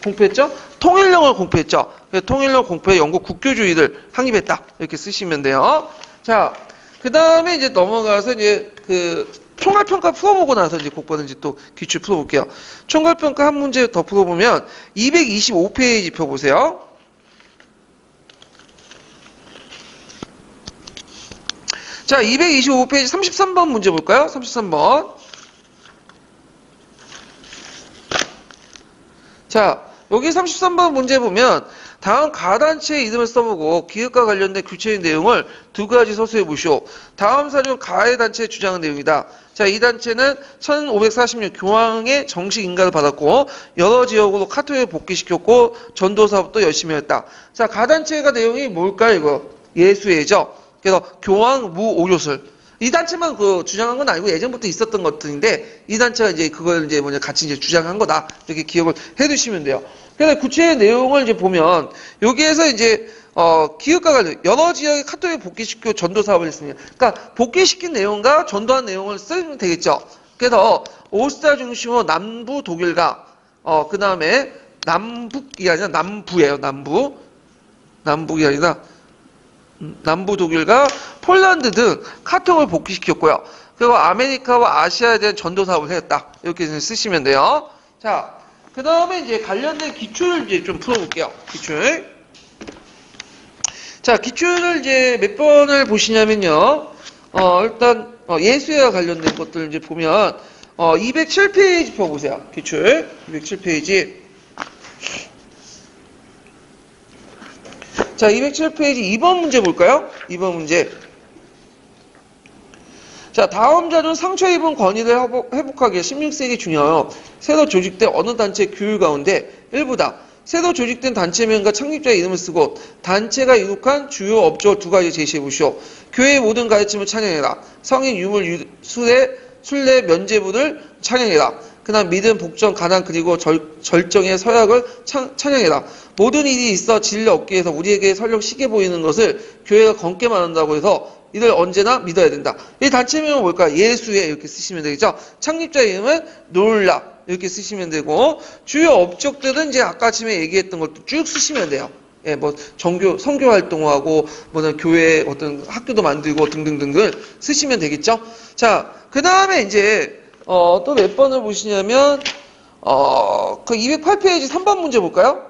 [SPEAKER 1] 공포했죠? 통일령을 공포했죠. 통일령 공포에 영국 국교주의를 확립했다. 이렇게 쓰시면 돼요. 자, 그 다음에 이제 넘어가서 이제 총괄평가 풀어보고 나서 이제 그거는 이제 또 기출 풀어볼게요. 총괄평가 한 문제 더 풀어보면 225페이지 펴보세요. 자, 225페이지 33번 문제 볼까요? 33번. 자, 여기 33번 문제 보면 다음 가단체의 이름을 써보고 기획과 관련된 구체적인 내용을 두 가지 서술해 보시오. 다음 사례는 가의 단체의 주장한 내용이다. 자, 이 단체는 1546 교황의 정식 인가를 받았고 여러 지역으로 카톨릭을 복귀시켰고 전도 사업도 열심히 했다. 자, 가단체가 내용이 뭘까요? 이거 예수회죠. 그래서 교황 무오교술. 이 단체만 주장한 건 아니고 예전부터 있었던 것들인데 이 단체가 이제 그걸 이제 같이 이제 주장한 거다. 이렇게 기억을 해두시면 돼요. 그래서 구체의 내용을 이제 보면 여기에서 이제 기획과 관련 여러 지역의 카톨릭 복귀시키고 전도 사업을 했습니다. 그러니까 복귀시킨 내용과 전도한 내용을 쓰면 되겠죠. 그래서 오스트리아 중심으로 남부 독일과 그 다음에 남북이 아니라 남부예요. 남북이 아니라 남부 독일과 폴란드 등 카톡을 복귀시켰고요. 그리고 아메리카와 아시아에 대한 전도 사업을 했다. 이렇게 쓰시면 돼요. 자, 그 다음에 이제 관련된 기출을 이제 좀 풀어볼게요. 기출. 자, 기출을 이제 몇 번을 보시냐면요. 일단 예수와 관련된 것들 이제 보면 207페이지 펴보세요. 기출 207페이지. 자, 207페이지 2번 문제 볼까요? 2번 문제. 자, 다음 자료는 상처 입은 권위를 회복하기에 16세기 중요하여 새로 조직된 어느 단체의 규율 가운데 일부다. 새로 조직된 단체명과 창립자의 이름을 쓰고 단체가 이룩한 주요 업적을 두 가지 제시해 보시오. 교회의 모든 가르침을 찬양해라. 성인, 유물, 순례, 면죄부를 찬양해라. 그다음 믿음, 복종, 가난 그리고 절정의 서약을 찬양해라. 모든 일이 있어 진리를 얻기 위해서 우리에게 설령 시게 보이는 것을 교회가 검게 말한다고 해서 이를 언제나 믿어야 된다. 이 단체명은 뭘까? 예수회 이렇게 쓰시면 되겠죠. 창립자 이름은 놀라 이렇게 쓰시면 되고 주요 업적들은 이제 아까 아침에 얘기했던 것도 쭉 쓰시면 돼요. 예, 선교 활동하고 교회 어떤 학교도 만들고 등등등을 쓰시면 되겠죠. 자, 그 다음에 이제 또 몇 번을 보시냐면 그 208페이지 3번 문제 볼까요?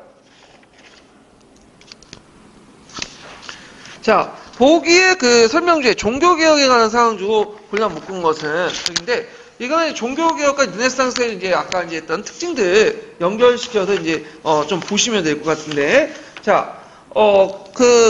[SPEAKER 1] 자, 보기에 설명주에 종교개혁에 관한 사항 주고 분량 묶은 것은 여기인데 이거는 종교개혁과 르네상스의 이제 아까 이제 했던 특징들 연결시켜서 이제 좀 보시면 될 것 같은데 자,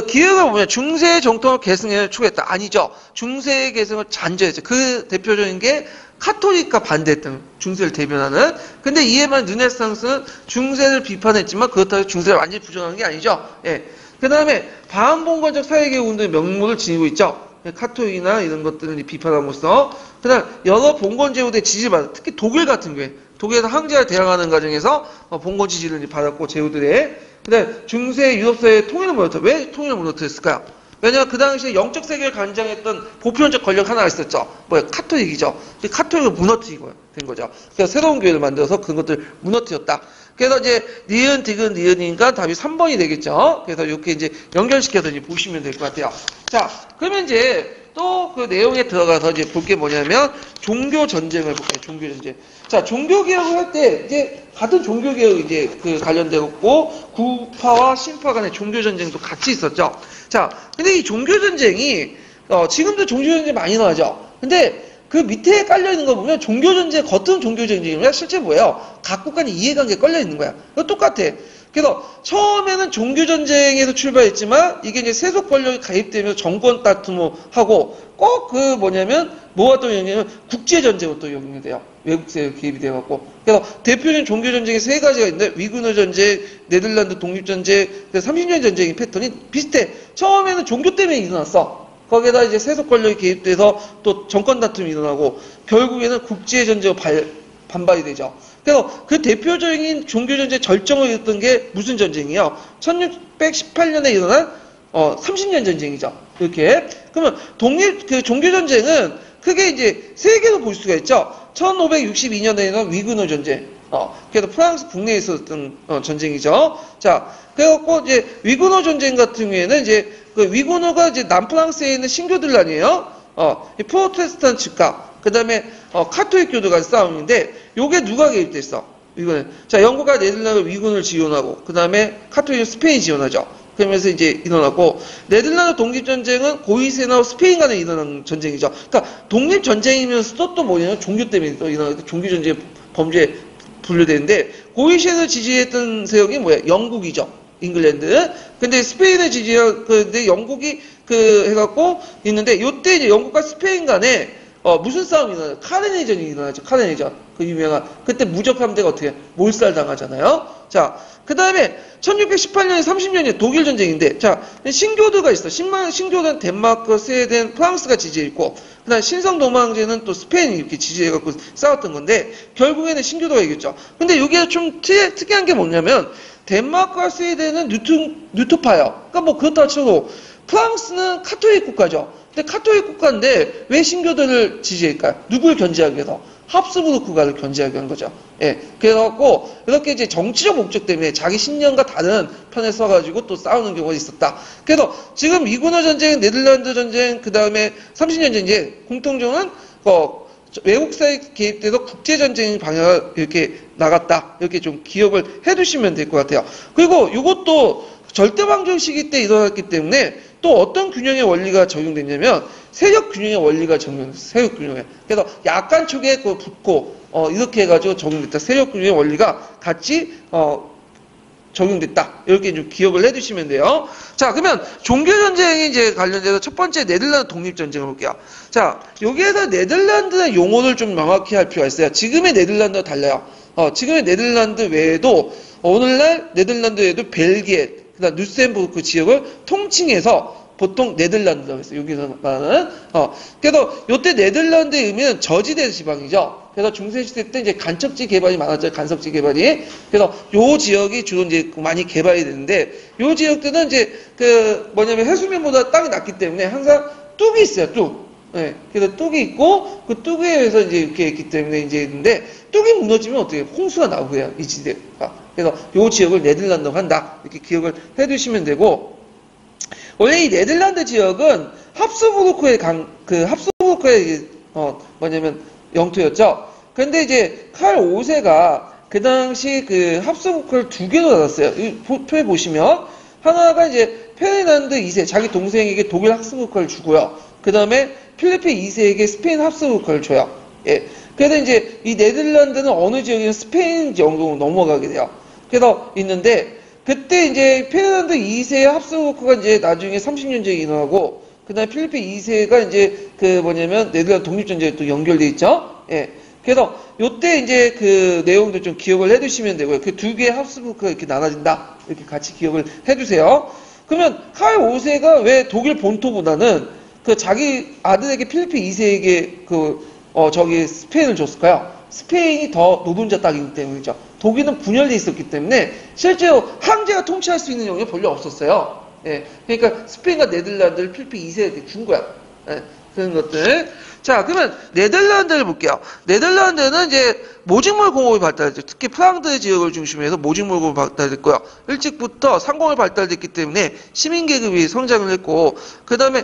[SPEAKER 1] 기획을 보면 중세 정통을 계승을 추구했다. 아니죠. 중세의 계승을 잔저했죠. 그 대표적인 게 카톨릭과 반대했던 중세를 대변하는. 근데 이에만 르네상스는 중세를 비판했지만 그렇다고 중세를 완전히 부정한 게 아니죠. 예. 그 다음에 반봉건적 사회개혁 운동의 명목을 지니고 있죠. 카톨릭이나 이런 것들을 비판함으로써 그 다음 여러 봉건 제후대 지지를 받았다. 특히 독일 같은 경우에 독일에서 황제가 대항하는 과정에서 봉건 지지를 받았고 제후들의 그 다음 중세 유럽사회의 통일을 무너뜨렸다. 왜 통일을 무너뜨렸을까요? 왜냐하면 그 당시에 영적 세계를 관장했던 보편적 권력 하나가 있었죠. 카톨릭이죠. 카톨릭을 무너뜨리고 된 거죠. 그래서 새로운 교회를 만들어서 그런 것들을 무너뜨렸다. 그래서 이제 니은, 디귿, 니은이니까 답이 3번이 되겠죠. 그래서 이렇게 이제 연결시켜서 이제 보시면 될 것 같아요. 자, 그러면 이제 또 그 내용에 들어가서 이제 볼 게 뭐냐면 종교 전쟁을 볼게요. 종교 전쟁. 자, 종교 개혁을 할 때 이제 같은 종교 개혁 이제 관련되었고 구파와 신파 간의 종교 전쟁도 같이 있었죠. 자, 근데 이 종교 전쟁이 지금도 종교 전쟁 많이 나죠. 근데 그 밑에 깔려있는 거 보면 종교전쟁, 겉은 종교전쟁이면 실제 뭐예요? 각국 간의 이해관계가 깔려있는 거야. 똑같아. 그래서 처음에는 종교전쟁에서 출발했지만 이게 이제 세속 권력이 가입되면서 정권 다툼을 하고 꼭 그 뭐냐면 뭐가 또 영향이냐면 국제전쟁으로 또 연결이 돼요. 외국 세력 개입이 돼갖고. 그래서 대표적인 종교전쟁이 세 가지가 있는데 위그너 전쟁, 네덜란드 독립전쟁, 30년 전쟁의 패턴이 비슷해. 처음에는 종교 때문에 일어났어. 거기에다 이제 세속 권력이 개입돼서 또 정권 다툼이 일어나고 결국에는 국제전쟁으로 반발이 되죠. 그래서 그 대표적인 종교전쟁 절정을 이뤘던 게 무슨 전쟁이요? 1618년에 일어난 30년 전쟁이죠. 이렇게. 그러면 그 종교전쟁은 크게 이제 세 개로 볼 수가 있죠. 1562년에 일어난 위그너 전쟁. 그래서 프랑스 국내에 있었던 전쟁이죠. 자, 그래갖고 이제 위그너 전쟁 같은 경우에는 이제 그 위그너가 이제 남프랑스에 있는 신교들 아니에요? 프로테스탄트과 그 다음에 카톨릭 교도가 싸움인데 요게 누가 개입됐어? 이거는 자 영국과 네덜란드 위군을 지원하고 그 다음에 카톨릭 스페인 지원하죠. 그러면서 이제 일어났고 네덜란드 독립전쟁은 고위세나와 스페인 간에 일어난 전쟁이죠. 그러니까 독립전쟁이면서도 또 뭐냐면 종교 때문에 또 일어나서 종교전쟁 범죄에 분류되는데 고위세를 지지했던 세력이 뭐야? 영국이죠. 잉글랜드. 근데 스페인을 지지하는데 영국이 해갖고 있는데 요때 이제 영국과 스페인 간에 무슨 싸움이 일어나요? 카르네전이 일어나죠. 카르네전. 그 유명한. 그때 무적 함대가 어떻게 몰살당하잖아요. 자, 그 다음에 1618년에 30년이 독일 전쟁인데, 자, 신교도가 있어. 신교도는 덴마크, 스웨덴, 프랑스가 지지했고, 그 다음에 신성노망제는 또 스페인이 이렇게 지지해갖고 싸웠던 건데, 결국에는 신교도가 이겼죠. 근데 여기에 좀 특이한 게 뭐냐면, 덴마크와 스웨덴은 뉴토파예요. 그러니까 뭐 그렇다 쳐도, 프랑스는 카톨릭 국가죠. 근데 카톨릭 국가인데 왜 신교도를 지지할까요? 누굴 견제하기 위해서? 합스부르크가를 견제하기 위한 거죠. 예. 그래갖고 이렇게 이제 정치적 목적 때문에 자기 신념과 다른 편에 서가지고 또 싸우는 경우가 있었다. 그래서 지금 위그너 전쟁, 네덜란드 전쟁, 그 다음에 30년 전쟁 공통점은 외국사에 개입돼서 국제전쟁 방향을 이렇게 나갔다. 이렇게 좀 기억을 해두시면 될 것 같아요. 그리고 이것도 절대방정 시기 때 일어났기 때문에 또 어떤 균형의 원리가 적용됐냐면 세력 균형의 원리가 적용됐어요. 세력 균형에. 그래서 약간 쪽에 붙고 이렇게 해가지고 적용됐다. 세력 균형의 원리가 같이 적용됐다. 이렇게 좀 기억을 해두시면 돼요. 자, 그러면 종교전쟁이 이제 관련돼서 첫 번째 네덜란드 독립전쟁을 볼게요. 자, 여기에서 네덜란드의 용어를 좀 명확히 할 필요가 있어요. 지금의 네덜란드와 달라요. 지금의 네덜란드 외에도 오늘날 네덜란드 외에도 벨기에, 그다음 루셈부르크 지역을 통칭해서 보통 네덜란드라고 했어요. 여기서 말하는. 그래서 이때 네덜란드의 의미는 저지대 지방이죠. 그래서 중세시대 때 이제 간척지 개발이 많았죠. 간섭지 개발이. 그래서 요 지역이 주로 이제 많이 개발이 되는데, 요 지역들은 이제 뭐냐면 해수면보다 땅이 낮기 때문에 항상 뚝이 있어요. 뚝. 네. 그래서 뚝이 있고, 그 뚝에 의해서 이제 이렇게 있기 때문에 이제 있는데, 뚝이 무너지면 어떻게 홍수가 나오고 해요. 이 지대가. 그래서 이 지역을 네덜란드로 한다. 이렇게 기억을 해두시면 되고, 원래 이 네덜란드 지역은 합스부르크의 합스부르크의 뭐냐면 영토였죠. 근데 이제 칼 5세가 그 당시 합스부르크를 두 개로 나눴어요. 이 표에 보시면 하나가 이제 페르난드 2세 자기 동생에게 독일 합스부르크를 주고요. 그 다음에 필리프 2세에게 스페인 합스부르크를 줘요. 예. 그래서 이제 이 네덜란드는 어느 지역이면 스페인 지역으로 넘어가게 돼요. 그래서 있는데 그때 이제 페르난드 2세의 합스부르크가 이제 나중에 30년전이 일어나고 그 다음에 필리프 2세가 이제 뭐냐면 네덜란드 독립전쟁에 또 연결돼 있죠. 예. 그래서 요때 이제 내용도 좀 기억을 해두시면 되고요. 그 두 개의 합스부르크가 이렇게 나눠진다. 이렇게 같이 기억을 해두세요. 그러면 칼 5세가 왜 독일 본토보다는 자기 아들에게 필리프 2세에게 스페인을 줬을까요? 스페인이 더 노동자 땅이기 때문이죠. 독일은 분열돼 있었기 때문에 실제로 황제가 통치할 수 있는 영역이 별로 없었어요. 예, 그러니까 스페인과 네덜란드를 필리프 2세에게 준 거야. 예, 그런 것들. 자, 그러면 네덜란드를 볼게요. 네덜란드는 이제 모직물 공업이 발달했죠. 특히 프랑드 지역을 중심으로 해서 모직물 공업이 발달됐고요. 일찍부터 상공이 발달됐기 때문에 시민 계급이 성장을 했고, 그 다음에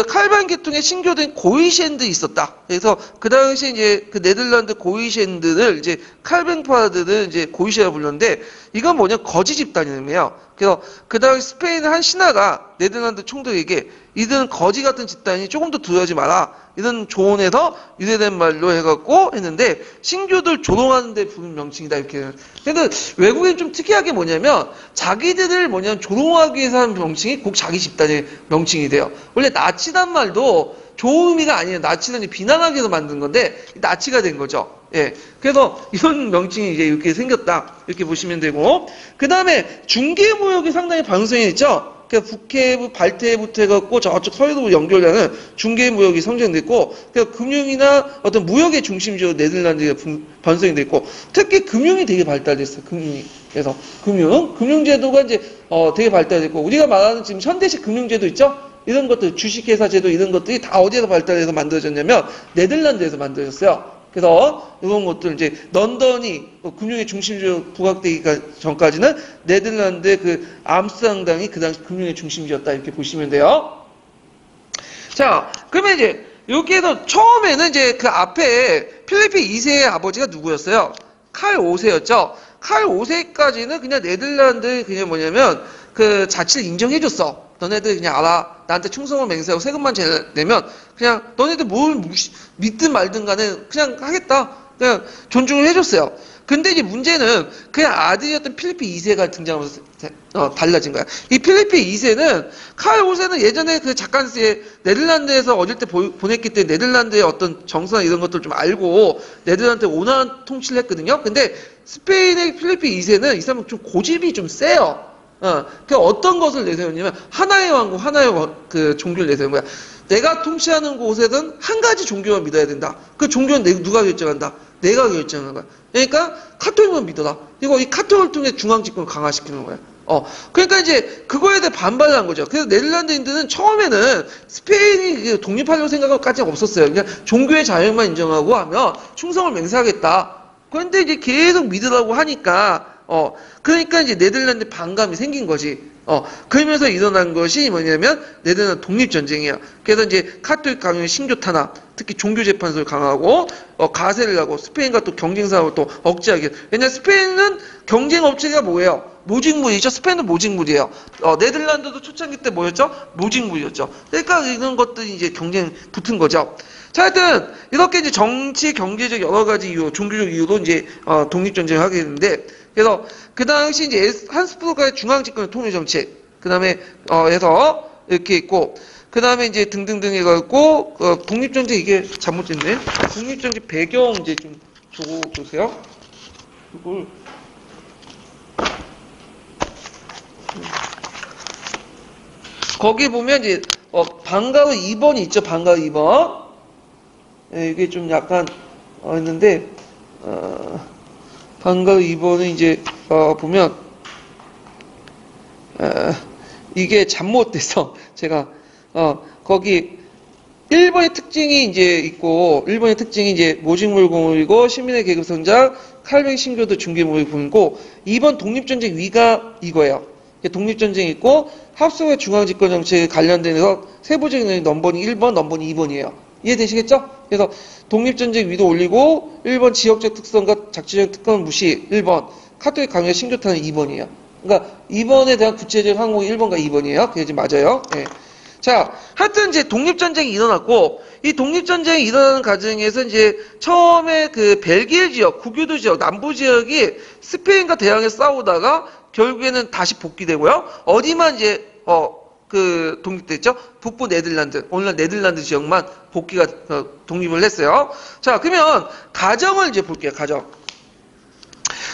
[SPEAKER 1] 칼반 계통의 신교된 고이셴드 있었다. 그래서 그 당시 이제 네덜란드 고이셴드를 이제 칼뱅파드를 이제 고이셴이라고 불렀는데, 이건 뭐냐 거지 집단이에요. 그래서 그 당시 스페인 한 신하가 네덜란드 총독에게 이들은 거지 같은 집단이 조금 더 두려워하지 마라. 이런 조언에서 유래된 말로 해갖고 했는데 신규들 조롱하는데 부른 명칭이다 이렇게. 근데 외국인 좀 특이하게 뭐냐면 자기들을 뭐냐면 조롱하기 위해서 하는 명칭이 꼭 자기 집단의 명칭이 돼요. 원래 나치단 말도 좋은 의미가 아니에요. 나치는 비난하기 위해서 만든 건데 나치가 된 거죠. 예. 그래서 이런 명칭이 이제 이렇게 생겼다. 이렇게 보시면 되고. 그 다음에 중개무역이 상당히 방송이 있죠. 그러니까 북해부, 발태해부터 해갖고 저쪽 서해도 연결되는 중개무역이 성장됐고, 그러니까 금융이나 어떤 무역의 중심지로 네덜란드가 번성이 됐고, 특히 금융이 되게 발달됐어요. 금융이. 그래서 금융제도가 이제 되게 발달됐고, 우리가 말하는 지금 현대식 금융제도 있죠? 이런 것들, 주식회사 제도 이런 것들이 다 어디에서 발달해서 만들어졌냐면 네덜란드에서 만들어졌어요. 그래서 이런 것들 이제 런던이 금융의 중심지로 부각되기 전까지는 네덜란드의 그 암스테르담이 그 당시 금융의 중심지였다 이렇게 보시면 돼요. 자, 그러면 이제 여기에서 처음에는 이제 그 앞에 필리프 2세의 아버지가 누구였어요? 칼 5세였죠. 칼 5세까지는 그냥 네덜란드 그냥 뭐냐면 그 자치를 인정해줬어. 너네들 그냥 알아. 나한테 충성을 맹세하고 세금만 잘 내면 그냥 너네들 뭘 믿든 말든 간에 그냥 하겠다. 그냥 존중을 해줬어요. 근데 이제 문제는 그냥 아들이었던 필리프 2세가 등장하면서 달라진 거야. 이 필리프 2세는 칼 5세는 예전에 그 자칸스에 네덜란드에서 어릴 때 보냈기 때문에 네덜란드의 어떤 정서나 이런 것들 좀 알고 네덜란드에 온화한 통치를 했거든요. 근데 스페인의 필리프 2세는 이 사람은 좀 고집이 좀 세요. 그 어떤 것을 내세우냐면 하나의 왕국, 하나의 그 종교를 내세우는 거야. 내가 통치하는 곳에든 한 가지 종교만 믿어야 된다. 그 종교는 누가 결정한다? 내가 결정하는 거야. 그러니까 카톨릭만 믿어라. 그리고 이 카톨릭을 통해 중앙 집권을 강화시키는 거야. 그러니까 이제 그거에 대해 반발을 한 거죠. 그래서 네덜란드인들은 처음에는 스페인이 독립하려고 생각까지 없었어요. 그냥 종교의 자유만 인정하고 하면 충성을 맹세하겠다. 그런데 이제 계속 믿으라고 하니까 그러니까 이제 네덜란드 반감이 생긴 거지. 그러면서 일어난 것이 뭐냐면 네덜란드 독립전쟁이야. 그래서 이제 카톨릭 강요의 신교 탄압, 특히 종교 재판소를 강화하고 가세를 하고 스페인과 또 경쟁 사업을 또 억제하게. 왜냐면 스페인은 경쟁 업체가 뭐예요? 모직물이죠. 스페인은 모직물이에요. 네덜란드도 초창기 때 뭐였죠? 모직물이었죠. 그러니까 이런 것들이 이제 경쟁 붙은 거죠. 자, 하여튼 이렇게 이제 정치, 경제적 여러 가지 이유, 종교적 이유로 이제 독립전쟁을 하게 되는데, 그래서 그 당시 이제 한스부르크의 중앙집권 통일 정책, 그 다음에 해서 이렇게 있고, 그 다음에 이제 등등등 해갖고 독립전쟁 이게 잘못됐네. 독립전쟁 배경 이제 좀 보세요. 이걸 거기 보면 이제 방과후 2번이 있죠. 방과후 2번. 예, 이게 좀 약간 있는데 방과후 2번은 이제 보면 이게 잘못돼서 제가 거기 1번의 특징이 이제 있고 1번의 특징이 이제 모직물공이고 시민의 계급 성장, 칼뱅 신교도 중개무역공이고 2번 독립전쟁 위가 이거예요. 독립전쟁이 있고 합수의 중앙집권 정책에 관련돼서 세부적인 넘버링 1번, 넘버링 2번이에요. 이해되시겠죠? 그래서 독립전쟁 위도 올리고 1번 지역적 특성과 작지적 특권 무시 1번, 카톨릭 강요 신교탄은 2번이에요. 그러니까 2번에 대한 구체적 항목이 1번과 2번이에요. 그게 지금 맞아요. 네. 자, 하여튼 이제 독립전쟁이 일어났고, 이 독립전쟁이 일어나는 과정에서 이제 처음에 그 벨기에 지역, 구교도 지역, 남부 지역이 스페인과 대항해 싸우다가 결국에는 다시 복귀되고요. 어디만 이제, 그 독립됐죠? 북부 네덜란드, 오늘날 네덜란드 지역만 복귀가, 독립을 했어요. 자, 그러면 가정을 이제 볼게요, 가정.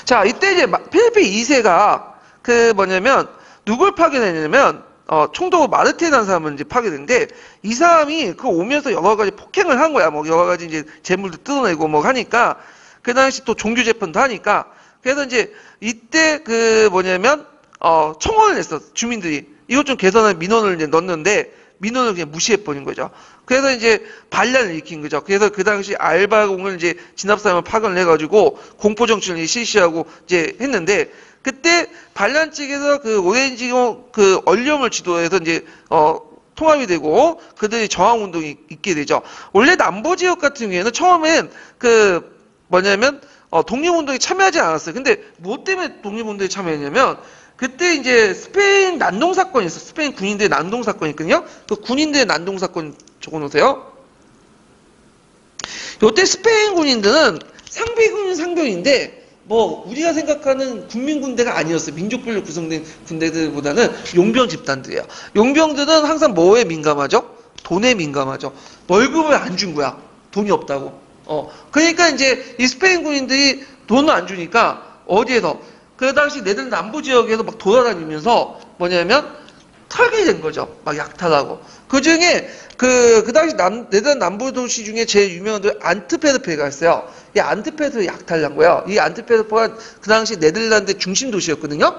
[SPEAKER 1] 자, 이때 이제 필리프 2세가 그 뭐냐면, 누굴 파견했냐면, 총독 마르테라는 사람을 이제 파견했는데, 이 사람이 그 오면서 여러 가지 폭행을 한 거야. 뭐 여러 가지 이제 재물도 뜯어내고 뭐 하니까, 그 당시 또 종교 재판도 하니까, 그래서 이제 이때 그 뭐냐면, 청원을 냈어, 주민들이. 이것 좀 개선한 민원을 이제 넣었는데, 민원을 그냥 무시해버린 거죠. 그래서 이제 반란을 일으킨 거죠. 그래서 그 당시 알바공을 이제 진압사람을 파견을 해가지고 공포정치를 실시하고 이제 했는데, 그때 반란 측에서 그 오렌지 그 언령을 지도해서 이제 통합이 되고 그들이 저항 운동이 있게 되죠. 원래 남부 지역 같은 경우에는 처음엔 그 뭐냐면 독립운동에 참여하지 않았어요. 근데 뭐 때문에 독립운동에 참여했냐면 그때 이제 스페인 난동 사건이 있어. 스페인 군인들의 난동 사건이 있거든요. 그 군인들의 난동 사건 적어놓으세요. 요때 스페인 군인들은 상비군 상병인데 뭐 우리가 생각하는 국민 군대가 아니었어요. 민족별로 구성된 군대들보다는 용병 집단들이에요. 용병들은 항상 뭐에 민감하죠? 돈에 민감하죠. 월급을 안 준 거야. 돈이 없다고. 그러니까 이제 이 스페인 군인들이 돈을 안 주니까 어디에서 그 당시 네덜란드 남부 지역에서 막 돌아다니면서 뭐냐면 털게 된 거죠. 막 약탈하고. 그 중에 그 당시 네덜란드 남부 도시 중에 제일 유명한 데 안트페르페가 있어요. 이 안트페르페 약탈한 거예요. 이 안트페르페가 그 당시 네덜란드 중심 도시였거든요.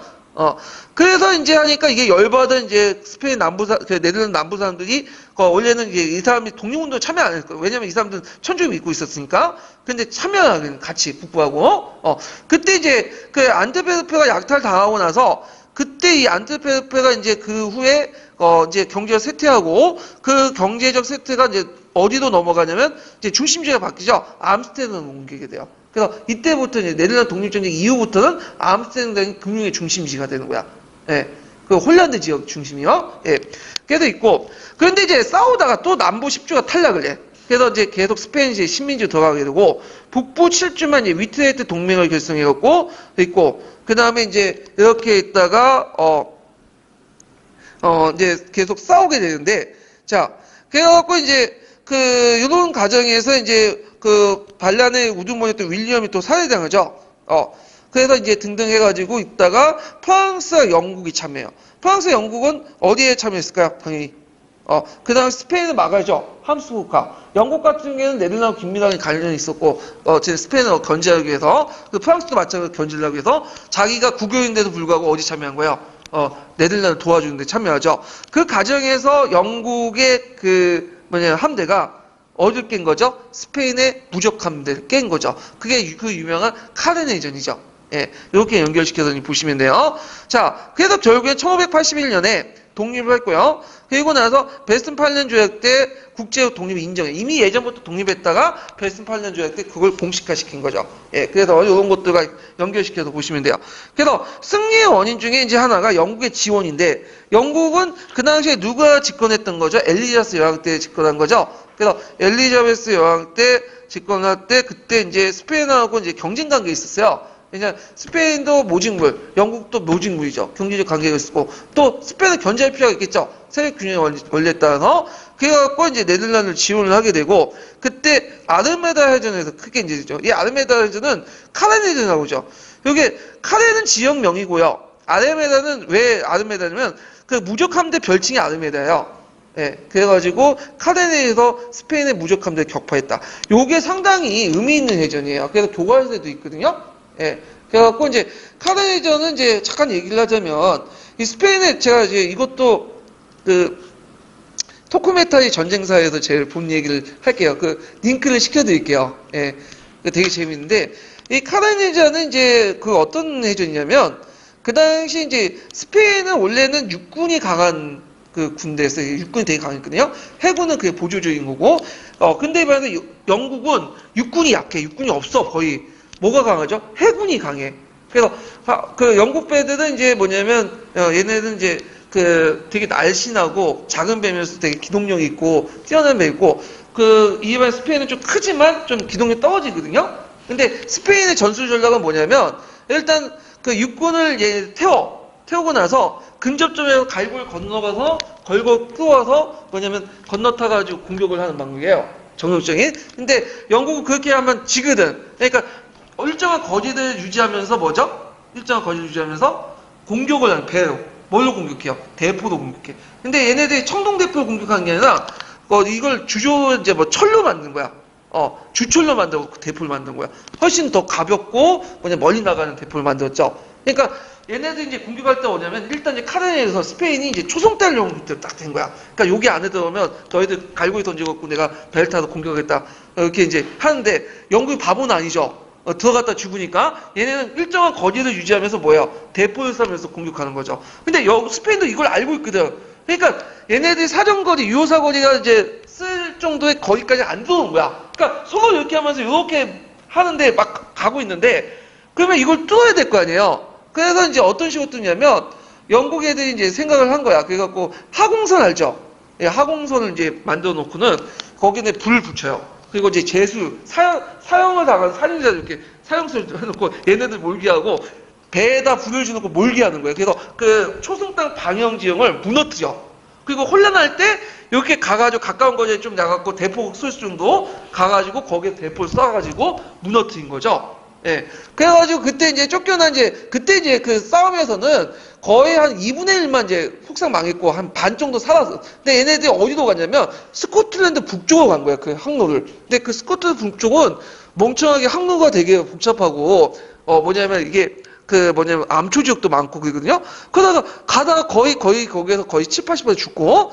[SPEAKER 1] 그래서 이제 하니까 이게 열받은 이제 스페인 그 네덜란드 남부 사람들이, 원래는 이제 이 사람이 독립운동에 참여 안 했거든요. 왜냐면 이 사람들은 천주교 믿고 있었으니까. 근데 참여하긴 같이 북부하고, 그때 이제 그 안트페르페가 약탈 당하고 나서 그때 이 안트페르페가 이제 그 후에, 이제 경제가 쇠퇴하고 그 경제적 쇠퇴가 이제 어디로 넘어가냐면 이제 중심지가 바뀌죠. 암스테르담으로 옮기게 돼요. 그래서 이때부터 이제 네덜란드 독립전쟁 이후부터는 암스테르담이 금융의 중심지가 되는 거야. 예. 그 홀란드 지역 중심이요. 예. 그래도 있고. 그런데 이제 싸우다가 또 남부 10주가 탈락을 해. 그래서 이제 계속 스페인 이제 식민지로 들어가게 되고, 북부 7주만 이제 위트레이트 동맹을 결성해갖고, 있고, 그 다음에 이제 이렇게 있다가, 이제 계속 싸우게 되는데, 자, 그래갖고 이제 이런 과정에서 이제 반란의 우두머니였던 윌리엄이 또 살해당하죠. 그래서 이제 등등 해가지고 있다가 프랑스와 영국이 참여해요. 프랑스와 영국은 어디에 참여했을까요? 당연히. 그 다음에 스페인은 막아죠. 함스부르크가. 영국 같은 경우에는 네덜란드 긴밀하게 관련이 있었고, 스페인을 견제하기 위해서, 프랑스도 마찬가지로 견제하기 위해서, 자기가 국교인데도 불구하고 어디 참여한 거예요? 네덜란드 도와주는데 참여하죠. 그 과정에서 영국의 함대가 어딜 깬 거죠? 스페인의 무적 함대를 깬 거죠. 그게 그 유명한 카르네전이죠. 예, 이렇게 연결시켜서 보시면 돼요. 자, 그래서 결국엔 1581년에 독립을 했고요. 그리고 나서 베스트팔렌 조약 때 국제 독립을 인정해. 이미 예전부터 독립했다가 베스트팔렌 조약 때 그걸 공식화시킨 거죠. 예, 그래서 이런 것들과 연결시켜서 보시면 돼요. 그래서 승리의 원인 중에 이제 하나가 영국의 지원인데, 영국은 그 당시에 누가 집권했던 거죠? 엘리자베스 여왕 때 집권한 거죠. 그래서 엘리자베스 여왕 때 집권할 때 그때 이제 스페인하고 이제 경쟁 관계가 있었어요. 왜냐면 스페인도 모직물, 영국도 모직물이죠. 경제적 관계가 있었고, 또 스페인을 견제할 필요가 있겠죠. 세력 균형의 원리에 따라서. 그래갖고 이제 네덜란드를 지원을 하게 되고, 그때 아르메다 해전에서 크게 이제 죠. 이 아르메다 해전은 카렌해전이 나오죠. 여기 카렌은 지역명이고요. 아르메다는 왜 아르메다냐면 그 무적함대 별칭이 아르메다예요. 예, 그래가지고 카렌에서 스페인의 무적함대를 격파했다. 요게 상당히 의미 있는 해전이에요. 그래서 교과서에도 있거든요. 예. 그래갖고 이제 카르네전은 이제 잠깐 얘기를 하자면, 이 스페인에 제가 이제 이것도 토쿠메타이 전쟁사에서 제일 본 얘기를 할게요. 링크를 시켜드릴게요. 예. 되게 재밌는데, 이 카르네전은 이제 어떤 해전이냐면, 그 당시 이제 스페인은 원래는 육군이 강한 군대였어요. 육군이 되게 강했거든요. 해군은 그게 보조적인 거고, 근데 반해서 영국은 육군이 약해. 육군이 없어, 거의. 뭐가 강하죠? 해군이 강해. 그래서 영국 배들은 이제 뭐냐면 얘네는 이제 되게 날씬하고 작은 배면서 되게 기동력이 있고 뛰어난 배 있고, 이반 스페인은 좀 크지만 좀 기동력이 떨어지거든요. 근데 스페인의 전술 전략은 뭐냐면, 일단 육군을 태우고 나서 근접점에서 갈고를 건너가서 걸고 끄어서 뭐냐면 건너타가지고 공격을 하는 방법이에요. 정형적인. 근데 영국은 그렇게 하면 지거든. 그러니까 일정한 거리를 유지하면서 뭐죠? 일정한 거리를 유지하면서 공격을 하는 배로. 뭘로 공격해요? 대포로 공격해. 근데 얘네들이 청동대포로 공격하는 게 아니라 이걸 이제 철로 만든 거야. 주철로 만들고 대포를 만든 거야. 훨씬 더 가볍고 멀리 나가는 대포를 만들었죠. 그러니까 얘네들이 이제 공격할 때 뭐냐면, 일단 이제 카르네에서 스페인이 이제 초송달용 딱 된 거야. 그러니까 여기 안에 들어오면 너희들 갈고리 던져갖고 내가 배를 타서 공격하겠다. 이렇게 이제 하는데, 영국이 바보는 아니죠. 들어갔다 죽으니까 얘네는 일정한 거리를 유지하면서 뭐예요? 대포를 쏘면서 공격하는 거죠. 근데 스페인도 이걸 알고 있거든. 그러니까 얘네들이 사정거리, 유효사거리가 이제 쓸 정도의 거리까지 안 들어오는 거야. 그러니까 서로 이렇게 하면서 이렇게 하는데 막 가고 있는데, 그러면 이걸 뚫어야 될 거 아니에요. 그래서 이제 어떤 식으로 뚫냐면, 영국 애들이 이제 생각을 한 거야. 그래갖고 하공선 알죠? 예, 하공선을 이제 만들어 놓고는 거기에 불을 붙여요. 그리고 이제 제수, 사형을 당한 살인자 이렇게 사형수를 해놓고 얘네들 몰게 하고 배에다 불을 주놓고 몰게 하는 거예요. 그래서 그 초승당 방영 지형을 무너뜨려. 그리고 혼란할 때 이렇게 가가지고 가까운 거리에 좀 나가고 대포 쏠 정도 가가지고 거기에 대포를 쏴가지고 무너뜨린 거죠. 예. 그래가지고 그때 이제 쫓겨난 그때 이제 그 싸움에서는 거의 한 2분의 1만 이제 폭삭 망했고 한 반 정도 살았어. 근데 얘네들이 어디로 갔냐면 스코틀랜드 북쪽으로 간 거야, 그 항로를. 근데 그 스코틀랜드 북쪽은 멍청하게 항로가 되게 복잡하고, 뭐냐면 이게 암초 지역도 많고 그러거든요. 그러다가 가다가 거기에서 거의 7, 80% 죽고,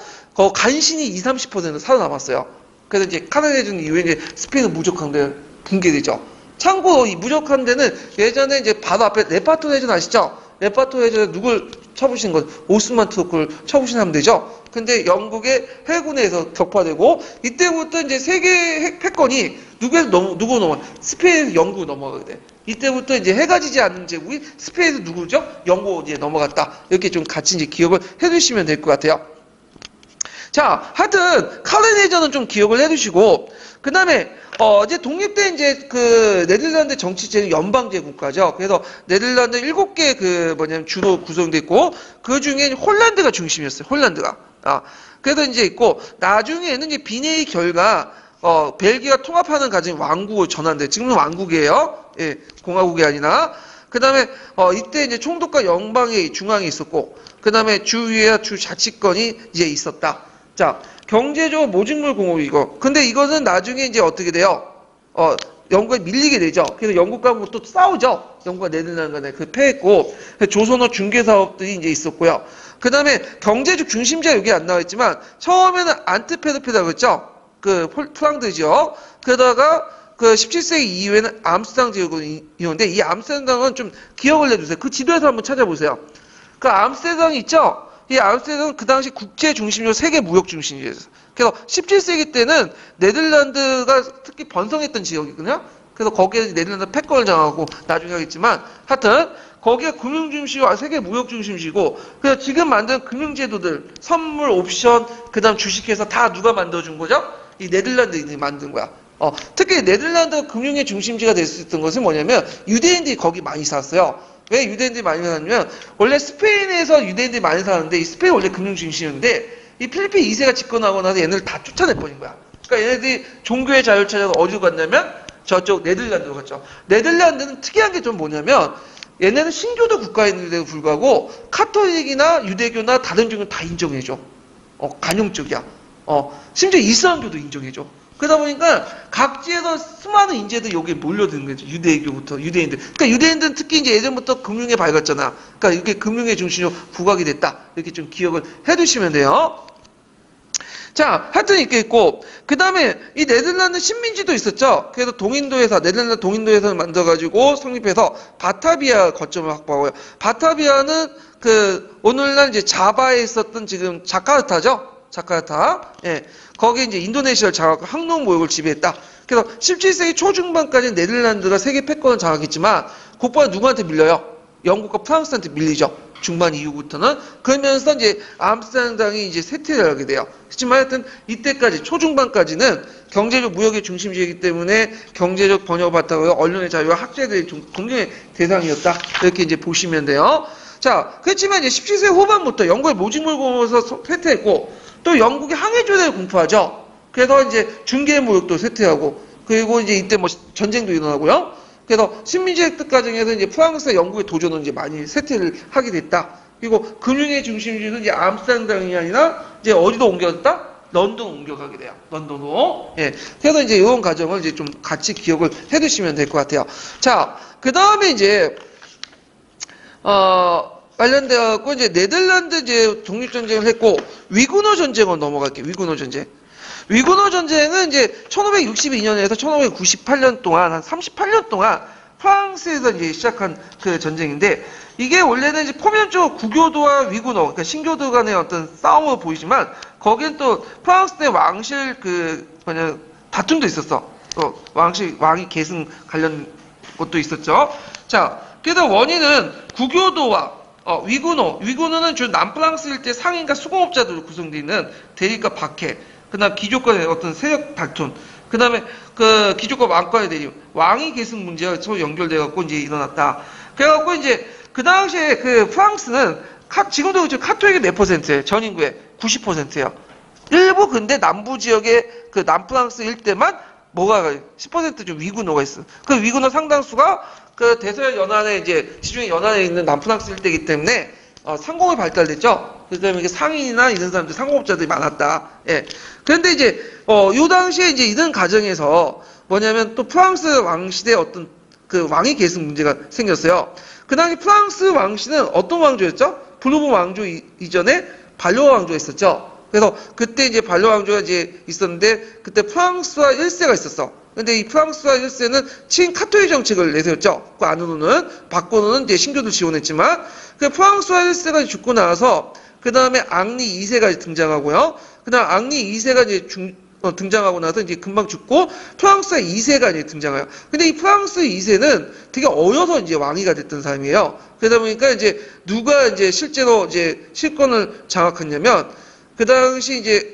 [SPEAKER 1] 간신히 20, 30% 살아남았어요. 그래서 이제 카나다해준 이후에 이제 스페인은 무적한 데 붕괴되죠. 참고로 이 무적한 데는 예전에 이제 바로 앞에 레파토 해전 아시죠? 레파토 해전에 누굴 쳐부신 건 오스만 투르크를 쳐부신 하면 되죠. 근데 영국의 해군에서 격파되고 이때부터 이제 세계 패권이 누구 넘어? 스페인에서 영국 넘어가게 돼. 이때부터 이제 해가 지지 않는 제국이 스페인에서 누구죠? 영국에 넘어갔다. 이렇게 좀 같이 이제 기억을 해두시면 될 것 같아요. 자, 하여튼 카르네전은 좀 기억을 해두시고, 그 다음에 이제 독립된 이제 그 네덜란드 정치제는 연방제 국가죠. 그래서 네덜란드 7개 주로 구성돼 있고 그 중에 홀란드가 중심이었어요. 홀란드가. 그래서 이제 있고 나중에는 이제 비내의 결과 벨기에가 통합하는 과정이 왕국으로 전환돼. 지금은 왕국이에요. 예, 공화국이 아니라. 그 다음에 이때 이제 총독과 연방의 중앙이 있었고, 그 다음에 주위와 주자치권이 이제 있었다. 자, 경제적으로 모직물 공업이고, 근데 이거는 나중에 이제 어떻게 돼요? 영국에 밀리게 되죠. 그래서 영국과 또 싸우죠. 영국과 네덜란드 간에 패했고, 조선어 중개 사업들이 이제 있었고요. 그 다음에 경제적 중심지가 여기 안 나와 있지만, 처음에는 안트페르페라고 했죠. 그 프랑드 지역. 그러다가 그 17세기 이후에는 암스테르담 지역으로 이용인데, 이 암스테르담은 좀 기억을 해주세요. 그 지도에서 한번 찾아보세요. 그 암스테르담이 있죠? 이 암스테르담은 그 당시 국제 중심지로 세계 무역 중심지였어요. 그래서 17세기 때는 네덜란드가 특히 번성했던 지역이거든요. 그래서 거기에 네덜란드 패권을 장악하고 나중에 하겠지만, 하여튼 거기가 금융 중심지고 세계 무역 중심지고, 그래서 지금 만든 금융제도들, 선물, 옵션, 그다음 주식회사 다 누가 만들어준 거죠? 이 네덜란드인이 만든 거야. 특히 네덜란드 금융의 중심지가 될 수 있던 것은 뭐냐면 유대인들이 거기 많이 살았어요. 왜 유대인들이 많이 살았냐면 원래 스페인에서 유대인들이 많이 사는데 이 스페인 원래 금융 중심이었는데 이 필리핀 2세가 집권하고 나서 얘네를 다 쫓아내버린 거야. 그러니까 얘네들이 종교의 자유를 찾아서 어디로 갔냐면 저쪽 네덜란드로 갔죠. 네덜란드는 특이한 게 좀 뭐냐면 얘네는 신교도 국가인데도 불구하고 카톨릭이나 유대교나 다른 종교 다 인정해줘. 간용적이야. 심지어 이슬람교도 인정해줘. 그러다 보니까 각지에서 수많은 인재들이 여기에 몰려드는 거죠. 유대교부터 유대인들. 그러니까 유대인들은 특히 이제 예전부터 금융에 밝았잖아. 그러니까 이게 금융의 중심으로 부각이 됐다. 이렇게 좀 기억을 해두시면 돼요. 자, 하여튼 이렇게 있고, 그 다음에 이 네덜란드 식민지도 있었죠. 그래서 네덜란드 동인도에서 만들어가지고 성립해서 바타비아 거점을 확보하고요. 바타비아는 오늘날 이제 자바에 있었던 지금 자카르타죠. 자카르타. 예. 거기 이제 인도네시아를 장악하고 항로 무역을 지배했다. 그래서 17세기 초중반까지는 네덜란드가 세계 패권을 장악했지만 곧바로 누구한테 밀려요? 영국과 프랑스한테 밀리죠. 중반 이후부터는. 그러면서 이제 암스테르담이 이제 쇠퇴를 하게 돼요. 하지만 하여튼 이때까지 초중반까지는 경제적 무역의 중심지이기 때문에 경제적 번영을 바탕으로 언론의 자유와 학자들의 공경의 대상이었다. 이렇게 이제 보시면 돼요. 자, 그렇지만 이제 17세기 후반부터 영국의 모직물 공업에서 쇠퇴했고 또 영국이 항해조례를 공포하죠. 그래서 이제 중개무역도 쇠퇴하고 그리고 이제 이때 뭐 전쟁도 일어나고요. 그래서 식민지 획득 과정에서 이제 프랑스와 영국의 도전은 이제 많이 쇠퇴를 하게 됐다. 그리고 금융의 중심지는 이제 암스테르담이 아니라 이제 어디로 옮겨졌다? 런던 옮겨가게 돼요. 런던으로. 예. 그래서 이제 이런 과정을 이제 좀 같이 기억을 해두시면 될 것 같아요. 자, 그 다음에 이제 관련되어갖고, 이제, 네덜란드 이제 독립전쟁을 했고, 위구노 전쟁으로 넘어갈게요. 위구노 전쟁. 위구노 전쟁은 이제 1562년에서 1598년 동안, 한 38년 동안 프랑스에서 이제 시작한 그 전쟁인데, 이게 원래는 이제 포면적으로 구교도와 위구노, 그러니까 신교도 간의 어떤 싸움으로 보이지만, 거기엔 또 프랑스 내 왕실 다툼도 있었어. 왕이 계승 관련 것도 있었죠. 자, 그래서 원인은 구교도와 위구노는 주로 남프랑스 일대 상인과 수공업자들로 구성되어 있는 대립과 박해, 그다음 귀족과의 어떤 세력 다툼, 그 다음에 그 기족과 왕권의 대립, 왕위 계승 문제가 서로 연결돼갖고 이제 일어났다. 그래갖고 이제 그 당시에 그 프랑스는 지금도 그렇죠. 카톨릭이 몇 퍼센트예요? 전 인구의 90%예요. 일부 근데 남부 지역의 그 남프랑스 일대만 뭐가 10%좀 위구노가 있어. 그 위구노 상당수가 그 대서양 연안에 이제 지중해 연안에 있는 남프랑스 일대이기 때문에 상공이 발달됐죠. 그다음에 이게 상인이나 이런 사람들 상공업자들이 많았다. 예. 그런데 이제 요 당시에 이제 이런 과정에서 뭐냐면 또 프랑스 왕 시대 어떤 그 왕위 계승 문제가 생겼어요. 그 당시 프랑스 왕실은 어떤 왕조였죠? 부르봉 왕조 이전에 발로아 왕조가 있었죠. 그래서 그때 이제 발로아 왕조가 이제 있었는데 그때 프랑스와 1세가 있었어. 근데 이 프랑스와 1세는 친카톨릭 정책을 내세웠죠. 그 안으로는 바꿔놓은 이제 신교도 지원했지만 그 프랑스와 1세가 죽고 나서 그 다음에 앙리 2세가 등장하고요. 그 다음 앙리 2세가 이제 등장하고 나서 이제 금방 죽고 프랑스 2세가 이제 등장해요. 근데 이 프랑스 2세는 되게 어려서 이제 왕위가 됐던 사람이에요. 그러다 보니까 이제 누가 이제 실제로 이제 실권을 장악했냐면 그 당시 이제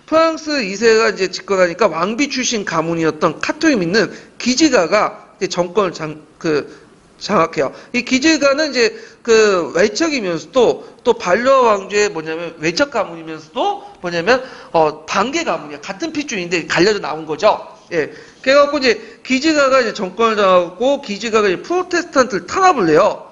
[SPEAKER 1] 프랑스 2세가 이제 집권하니까 왕비 출신 가문이었던 카톨릭 믿는 기지가가 이제 정권을 장악해요. 이 기지가는 이제 그 외척이면서도 또 발로아 왕조의 뭐냐면 외척 가문이면서도 뭐냐면 반개 가문이야. 같은 핏줄인데 갈려져 나온 거죠. 예. 그래갖고 이제 기지가가 이제 정권을 장악하고 기지가가 이제 프로테스탄트를 탄압을 해요.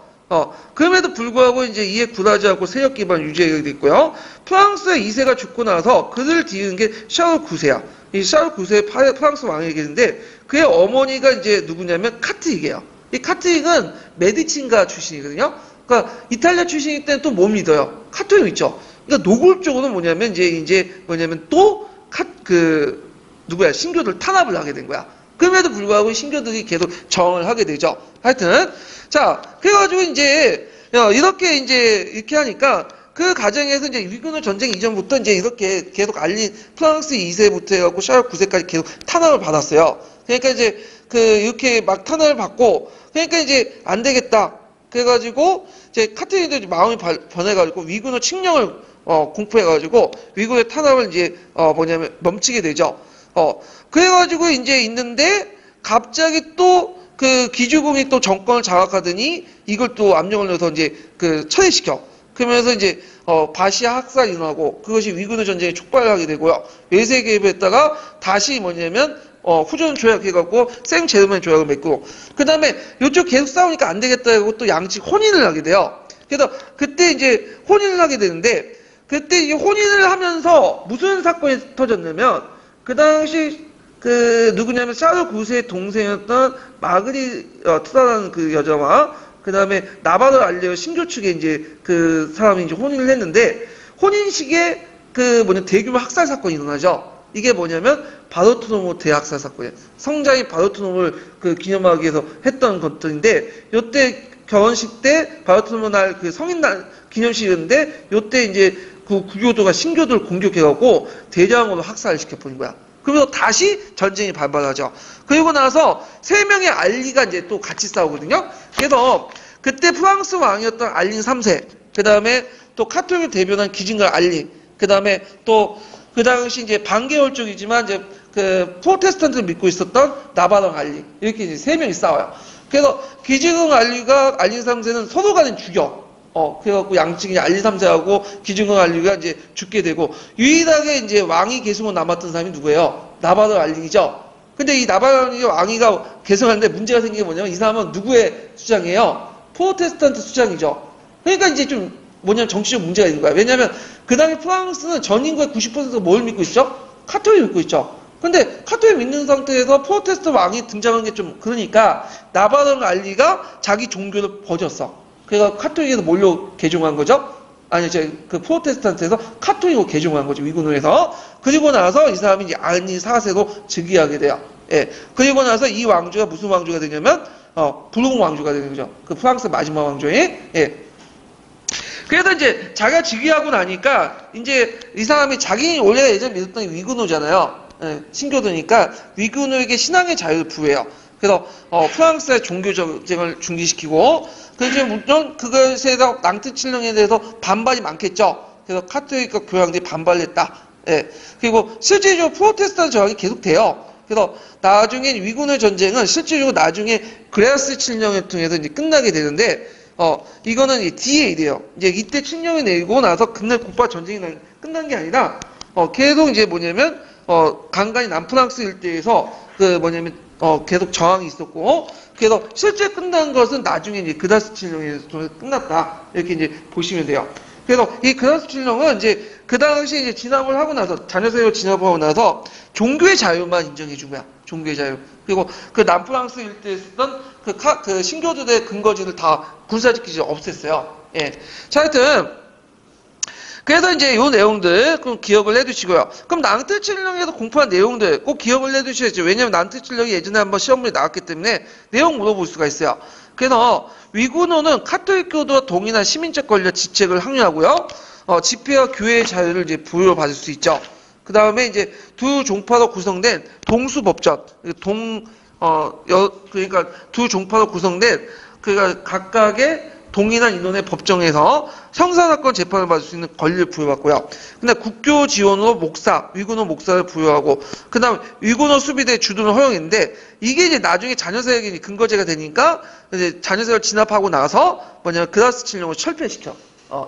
[SPEAKER 1] 그럼에도 불구하고 이제 이에 굴하지 않고 세력 기반 유지하게 됐고요. 프랑스 2세가 죽고 나서 그를 뒤은 게 샤를 9세야. 이 샤를 9세 프랑스 왕이 계신데 그의 어머니가 이제 누구냐면 카트릭이에요. 이 카트릭은 메디친가 출신이거든요. 그러니까 이탈리아 출신일 때는 또 못 믿어요. 카톨릭 있죠. 그러니까 노골적으로 뭐냐면 이제 뭐냐면 또 신교들 탄압을 하게 된 거야. 그럼에도 불구하고 신교들이 계속 저항을 하게 되죠. 하여튼 자 그래가지고 이제 이렇게 하니까 그 과정에서 이제 위그노 전쟁 이전부터 이제 이렇게 계속 프랑스 2세부터 해갖고 샤를 9세까지 계속 탄압을 받았어요. 그러니까 이제 이렇게 막 탄압을 받고 그러니까 이제 안 되겠다. 그래가지고 이제 카트린도 마음이 변해가지고 위그노 칙령을 공포해가지고 위그노의 탄압을 이제 뭐냐면 멈추게 되죠. 그래가지고 이제 있는데 갑자기 또 그 기주공이 또 정권을 장악하더니 이걸 또 압력을 넣어서 이제 처리시켜. 그러면서 이제 바시아 학살이 일어나고 그것이 위그노 전쟁에 촉발하게 되고요. 외세 개입했다가 다시 뭐냐면 후전 조약해갖고 생 제르멘 조약을 맺고 그 다음에 이쪽 계속 싸우니까 안 되겠다 하고 또 양측 혼인을 하게 돼요. 그래서 그때 이제 혼인을 하게 되는데 그때 이 혼인을 하면서 무슨 사건이 터졌냐면 그 당시 누구냐면 샤를 9세의 동생이었던 마그리트라는 그 여자와 그 다음에 나바르 알레오 신교 측에 이제 그 사람이 이제 혼인을 했는데 혼인식에 대규모 학살 사건이 일어나죠. 이게 뭐냐면 바르토노모 대학살 사건이에요. 성자인 바르토노모를 기념하기 위해서 했던 것들인데 요때 결혼식 때 바르토노모 날 성인 날 기념식이었는데 요때 이제 구교도가 신교도를 공격해갖고 대량으로 학살을 시켜버린 거야. 그러면서 다시 전쟁이 발발하죠. 그리고 나서 3명의 알리가 이제 또 같이 싸우거든요. 그래서 그때 프랑스 왕이었던 알린 3세, 그 다음에 또 카톨릭을 대변한 기진가 알리, 그 다음에 또 그 당시 이제 반개월 쪽이지만 이제 프로테스탄트를 믿고 있었던 나바랑 알리, 이렇게 이제 3명이 싸워요. 그래서 기진가 알리가 알린 3세는 서로 간에 죽여. 그래갖고 양측이 알리 3세하고 기준강 알리가 이제 죽게 되고, 유일하게 이제 왕이 계승으로 남았던 사람이 누구예요? 나바르 알리죠? 근데 이 나바르 알리 왕이가 계승하는데 문제가 생긴 게 뭐냐면 이 사람은 누구의 수장이에요? 프로테스탄트 수장이죠. 그러니까 이제 좀 정치적 문제가 있는 거야. 왜냐면 그 당시 프랑스는 전 인구의 90%가 뭘 믿고 있죠? 카톨릭 믿고 있죠. 근데 카톨릭 믿는 상태에서 프로테스탄트 왕이 등장하는 게 좀 그러니까 나바르 알리가 자기 종교를 버렸어. 그래서 카톨릭에서 뭘로 개종한 거죠? 프로테스탄트에서 카톨릭으로 개종한 거죠. 위구노에서. 그리고 나서 이 사람이 이제 알리 4세로 즉위하게 돼요. 예. 그리고 나서 이 왕조가 무슨 왕조가 되냐면, 부르봉 왕조가 되는 거죠. 프랑스 마지막 왕조에. 예. 그래서 이제 자기가 즉위하고 나니까, 이제 이 사람이 원래 예전에 믿었던 게 위구노잖아요. 예. 신교도니까 위구노에게 신앙의 자유를 부여해요. 그래서 프랑스의 종교 전쟁을 중지시키고 그래서 물론 그것에 대해서 낭트 칠령에 대해서 반발이 많겠죠. 그래서 카톨릭과 교황들이 반발했다. 예. 그리고 실제적으로 프로테스탄트 저항이 계속돼요. 그래서 나중에 위군의 전쟁은 실제적으로 나중에 그레아스 칙령을 통해서 이제 끝나게 되는데, 이거는 이제 뒤에 돼요. 이제 이때 칙령이 내리고 나서 끝날 국파 전쟁이 끝난 게 아니라, 계속 이제 뭐냐면, 간간히 남프랑스 일대에서 계속 저항이 있었고, 그래서 실제 끝난 것은 나중에 이제 그다스 칙령에서 끝났다. 이렇게 이제 보시면 돼요. 그래서 이 그다스 칙령은 이제 그 당시 이제 진압을 하고 나서, 자녀세력 진압을 하고 나서 종교의 자유만 인정해준 거야. 종교의 자유. 그리고 그 남프랑스 일대에 있었던 그 신교도의 근거지를 다 군사지키지 없앴어요. 예. 자, 하여튼, 그래서 이제 요 내용들 좀 기억을 해두시고요. 그럼 낭트칠령에서 공부한 내용들 꼭 기억을 해두셔야죠. 왜냐면 낭트칠령이 예전에 한번 시험문에 나왔기 때문에 내용 물어볼 수가 있어요. 그래서 위군호는 카톨릭교도와 동일한 시민적 권리와 직책을 항유하고요. 집회와 교회의 자유를 이제 부여받을 수 있죠. 그 다음에 이제 두 종파로 구성된 동수법전, 그러니까 두 종파로 구성된 그러니까 각각의 동일한 인원의 법정에서 형사사건 재판을 받을 수 있는 권리를 부여받고요. 근데 국교 지원으로 목사, 위군호 목사를 부여하고, 그 다음 위군호 수비대 주둔을 허용했는데, 이게 이제 나중에 자녀세력이 근거제가 되니까, 이제 자녀세력을 진압하고 나서, 그다스 칠령을 철폐시켜.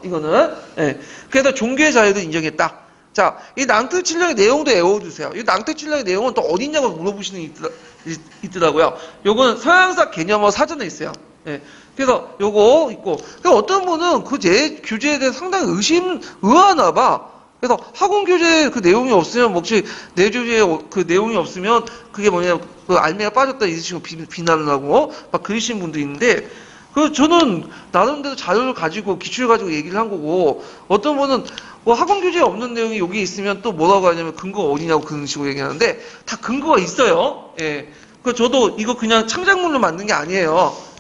[SPEAKER 1] 이거는, 예. 그래서 종교의 자유도 인정했다. 자, 이 낭트 칠령의 내용도 외워두세요. 이 낭트 칠령의 내용은 또 어딨냐고 물어보시는 게 있더라고요. 요거는 서양사 개념어 사전에 있어요. 예. 그래서 요거 있고, 그러니까 어떤 분은 그 교재에 대해 상당히 의아하나 봐. 그래서 학원 교재에 그 내용이 없으면, 혹시 내 교재에 그 내용이 없으면, 그게 그 알매가 빠졌다 이런 식으로 비난을 하고, 막 그러시는 분도 있는데, 저는 나름대로 자료를 가지고, 기출을 가지고 얘기를 한 거고, 어떤 분은 학원 교재에 없는 내용이 여기 있으면 또 뭐라고 하냐면 근거가 어디냐고 그런 식으로 얘기하는데, 다 근거가 있어요. 예. 저도 이거 그냥 창작물로 만든 게 아니에요.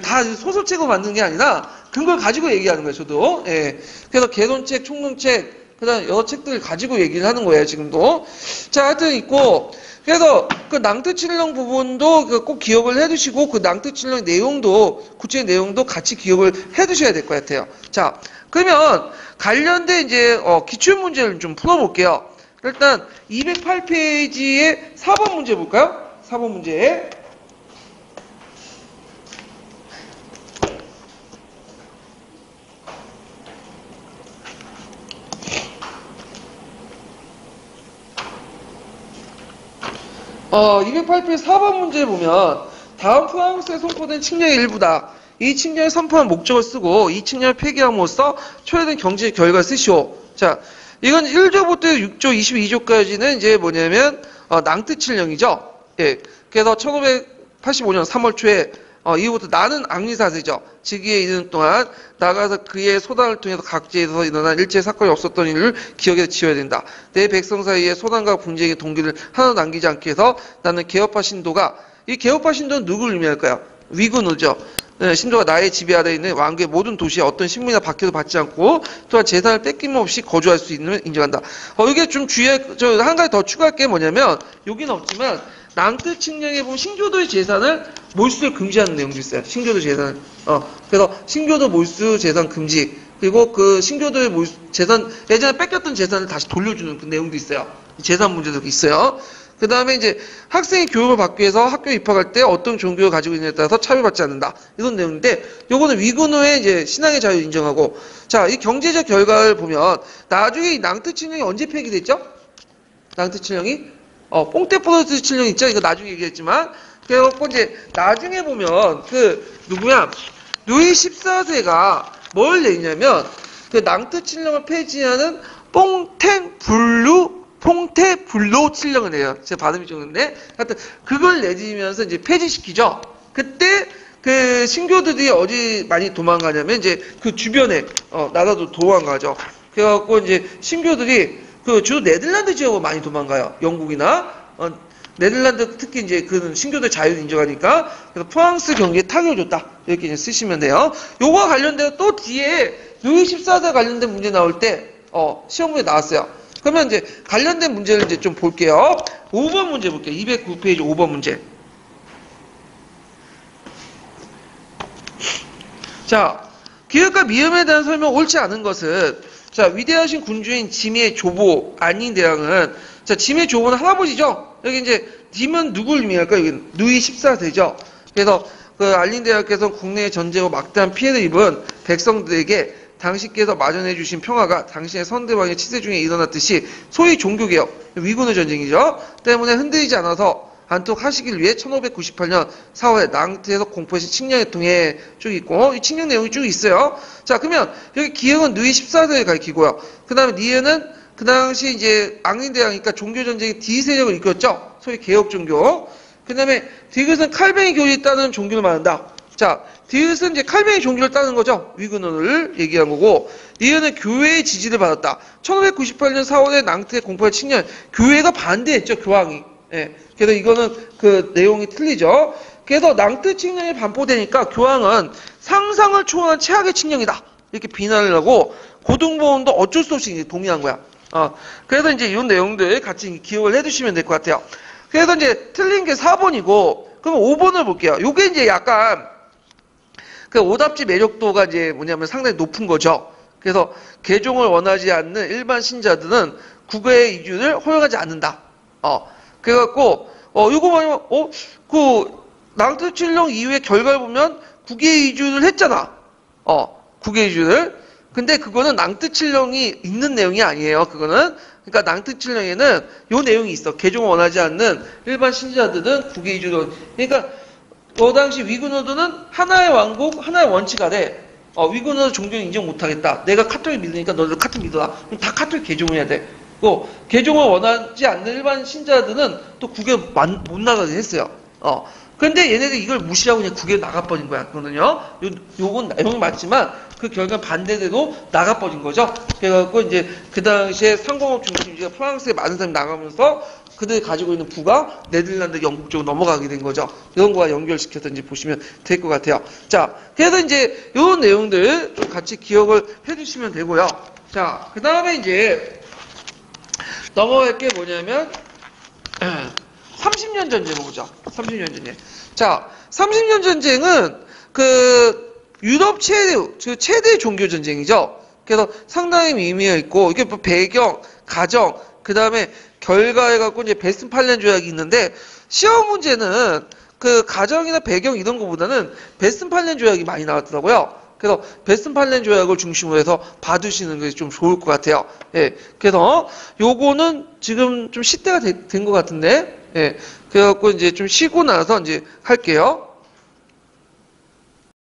[SPEAKER 1] 다 소설책으로 만든 게 아니라 근거를 가지고 얘기하는 거예요, 저도. 예. 그래서 개론책, 총론책, 그 다음 여러 책들을 가지고 얘기를 하는 거예요, 지금도. 자, 하여튼 있고, 그래서 그 낭트칠령 부분도 꼭 기억을 해두시고, 그 낭트칠령 내용도, 구체적 내용도 같이 기억을 해두셔야 될 것 같아요. 자, 그러면 관련된 이제, 기출문제를 좀 풀어볼게요. 일단 208페이지에 4번 문제 볼까요? 4번 문제. 어, 208페이지 4번 문제 보면 다음 프랑스에 선포된 칙령의 일부다. 이 칙령을 선포한 목적을 쓰고 이 칙령을 폐기함으로써 초래된 경제 결과를 쓰시오. 자, 이건 1조부터 6조 22조까지는 이제 낭트 칙령이죠. 예. 그래서 1585년 3월 초에 이후부터 나는 악리사세죠. 즉위에 이르는 동안 나가서 그의 소단을 통해서 각지에서 일어난 일체 사건이 없었던 일을 기억에 지어야 된다. 내 백성 사이에 소단과 분쟁의 동기를 하나도 남기지 않기 위해서 나는 개업파 신도가, 이 개업파 신도는 누구를 의미할까요? 위군호죠. 신도가 나의 지배 아래에 있는 왕국의 모든 도시에 어떤 식물이나 박해도 받지 않고 또한 재산을 뺏김없이 거주할 수 있는 인정한다. 이게 좀 한 가지 더 추가할 게 뭐냐면, 여기는 없지만 낭트 칙령에 보면 신교도의 재산을 몰수를 금지하는 내용도 있어요. 신교도 재산을. 그래서 신교도 몰수 재산 금지. 그리고 그 신교도의 재산, 예전에 뺏겼던 재산을 다시 돌려주는 그 내용도 있어요. 재산 문제도 있어요. 그 다음에 이제 학생이 교육을 받기 위해서 학교에 입학할 때 어떤 종교를 가지고 있느냐에 따라서 차별받지 않는다. 이런 내용인데, 요거는 위군호의 이제 신앙의 자유 인정하고, 자, 이 경제적 결과를 보면, 나중에 이 낭트 칙령이 언제 폐기됐죠? 낭트 칙령이? 뽕떼포르트 칙령 있죠? 이거 나중에 얘기했지만. 그래갖고 이제 나중에 보면, 루이 14세가 뭘 내냐면, 그 낭트 칙령을 폐지하는 퐁테블로 칠령을 내요. 제 발음이 좋은데. 하여튼, 그걸 내리면서 이제 폐지시키죠. 그때, 그 신교들이 어디 많이 도망가냐면, 이제 그 주변에, 나라도 도망가죠. 그래갖고 이제 신교들이 주로 네덜란드 지역으로 많이 도망가요. 영국이나, 네덜란드 특히 이제 그 신교들 자유를 인정하니까, 그래서 프랑스 경기에 타격을 줬다. 이렇게 이제 쓰시면 돼요. 요거와 관련돼서 또 뒤에 루이 14세 관련된 문제 나올 때, 시험문제 나왔어요. 그러면 이제 관련된 문제를 이제 좀 볼게요. 5번 문제 볼게요. 209페이지 5번 문제. 자, 기업과 미음에 대한 설명 옳지 않은 것은 자, 위대하신 군주인 짐의 조보 안린 대왕은, 자, 짐의 조보는 할아버지죠. 여기 이제 짐은 누굴 의미할까? 여기 누이 14세죠. 그래서 그 안린 대왕께서 국내 전쟁으로 막대한 피해를 입은 백성들에게 당신께서 마련해 주신 평화가 당신의 선대왕의 치세 중에 일어났듯이 소위 종교개혁, 위군의 전쟁이죠. 때문에 흔들리지 않아서 않도록 하시길 위해 1598년 4월에 낭트에서 공포에서 칙령에 통해 쭉 있고, 이 칙령 내용이 쭉 있어요. 자, 그러면 여기 기역은 누이 14세를 가리키고요. 그 다음에 니은은 그 당시 이제 앙린대왕이니까 종교전쟁의 디세력을 이끌었죠. 소위 개혁종교. 그 다음에 디귿은 칼뱅이 교리에 따르는 종교를 말한다. 자, 디귿은 이제 칼뱅이 종교를 따르는 거죠. 위근호를 얘기한 거고, 니은은 교회의 지지를 받았다. 1598년 4월에 낭트의 공포의 칙령, 교회가 반대했죠, 교황이. 예. 그래서 이거는 그 내용이 틀리죠. 그래서 낭트 칙령이 반포되니까 교황은 상상을 초월한 최악의 칙령이다. 이렇게 비난을 하고, 고등보험도 어쩔 수 없이 동의한 거야. 그래서 이제 이 내용들 같이 기억을 해두시면 될 것 같아요. 그래서 이제 틀린 게 4번이고, 그럼 5번을 볼게요. 요게 이제 약간, 그 오답지 매력도가 이제 뭐냐면 상당히 높은 거죠. 그래서 개종을 원하지 않는 일반 신자들은 국외 이주를 허용하지 않는다. 그래갖고, 요거 뭐냐면, 그, 낭트칠령 이후의 결과를 보면 국외 이주를 했잖아. 국외 이주를. 근데 그거는 낭트칠령이 있는 내용이 아니에요. 그거는. 그러니까 낭트칠령에는 요 내용이 있어. 개종을 원하지 않는 일반 신자들은 국외 이주를. 그러니까, 그 당시 위군호도는 하나의 왕국, 하나의 원칙 아래, 위군호도 종교를 인정 못하겠다. 내가 카톨릭 믿으니까 너희들 카톨릭 믿어라. 그럼 다 카톨릭 개종을 해야 돼. 개종을 원하지 않는 일반 신자들은 또 국외 못 나가게 했어요. 근데 얘네들 이걸 무시하고 그냥 국외 나가버린 거야. 그거는요. 요건 내용이 맞지만 그 결과 반대대로 나가버린 거죠. 그래갖고 이제 그 당시에 상공업 중심지가 프랑스에 많은 사람이 나가면서 그들이 가지고 있는 부가 네덜란드, 영국 쪽으로 넘어가게 된 거죠. 이런 거와 연결시켜서 이제 보시면 될 것 같아요. 자, 그래서 이제 요 내용들 좀 같이 기억을 해주시면 되고요. 자, 그 다음에 이제 넘어갈 게 뭐냐면 30년 전쟁 보자. 30년 전쟁. 자, 30년 전쟁은 그 유럽 최대 종교 전쟁이죠. 그래서 상당히 의미가 있고 이게 뭐 배경, 가정, 그 다음에 결과해 갖고 이제 베스트팔렌 조약이 있는데 시험 문제는 그 가정이나 배경 이런 거보다는 베스트팔렌 조약이 많이 나왔더라고요. 그래서 베스트팔렌 조약을 중심으로 해서 봐두시는 게 좀 좋을 것 같아요. 예. 그래서 요거는 지금 좀 시대가 된 것 같은데, 예. 그래갖고 이제 좀 쉬고 나서 이제 할게요.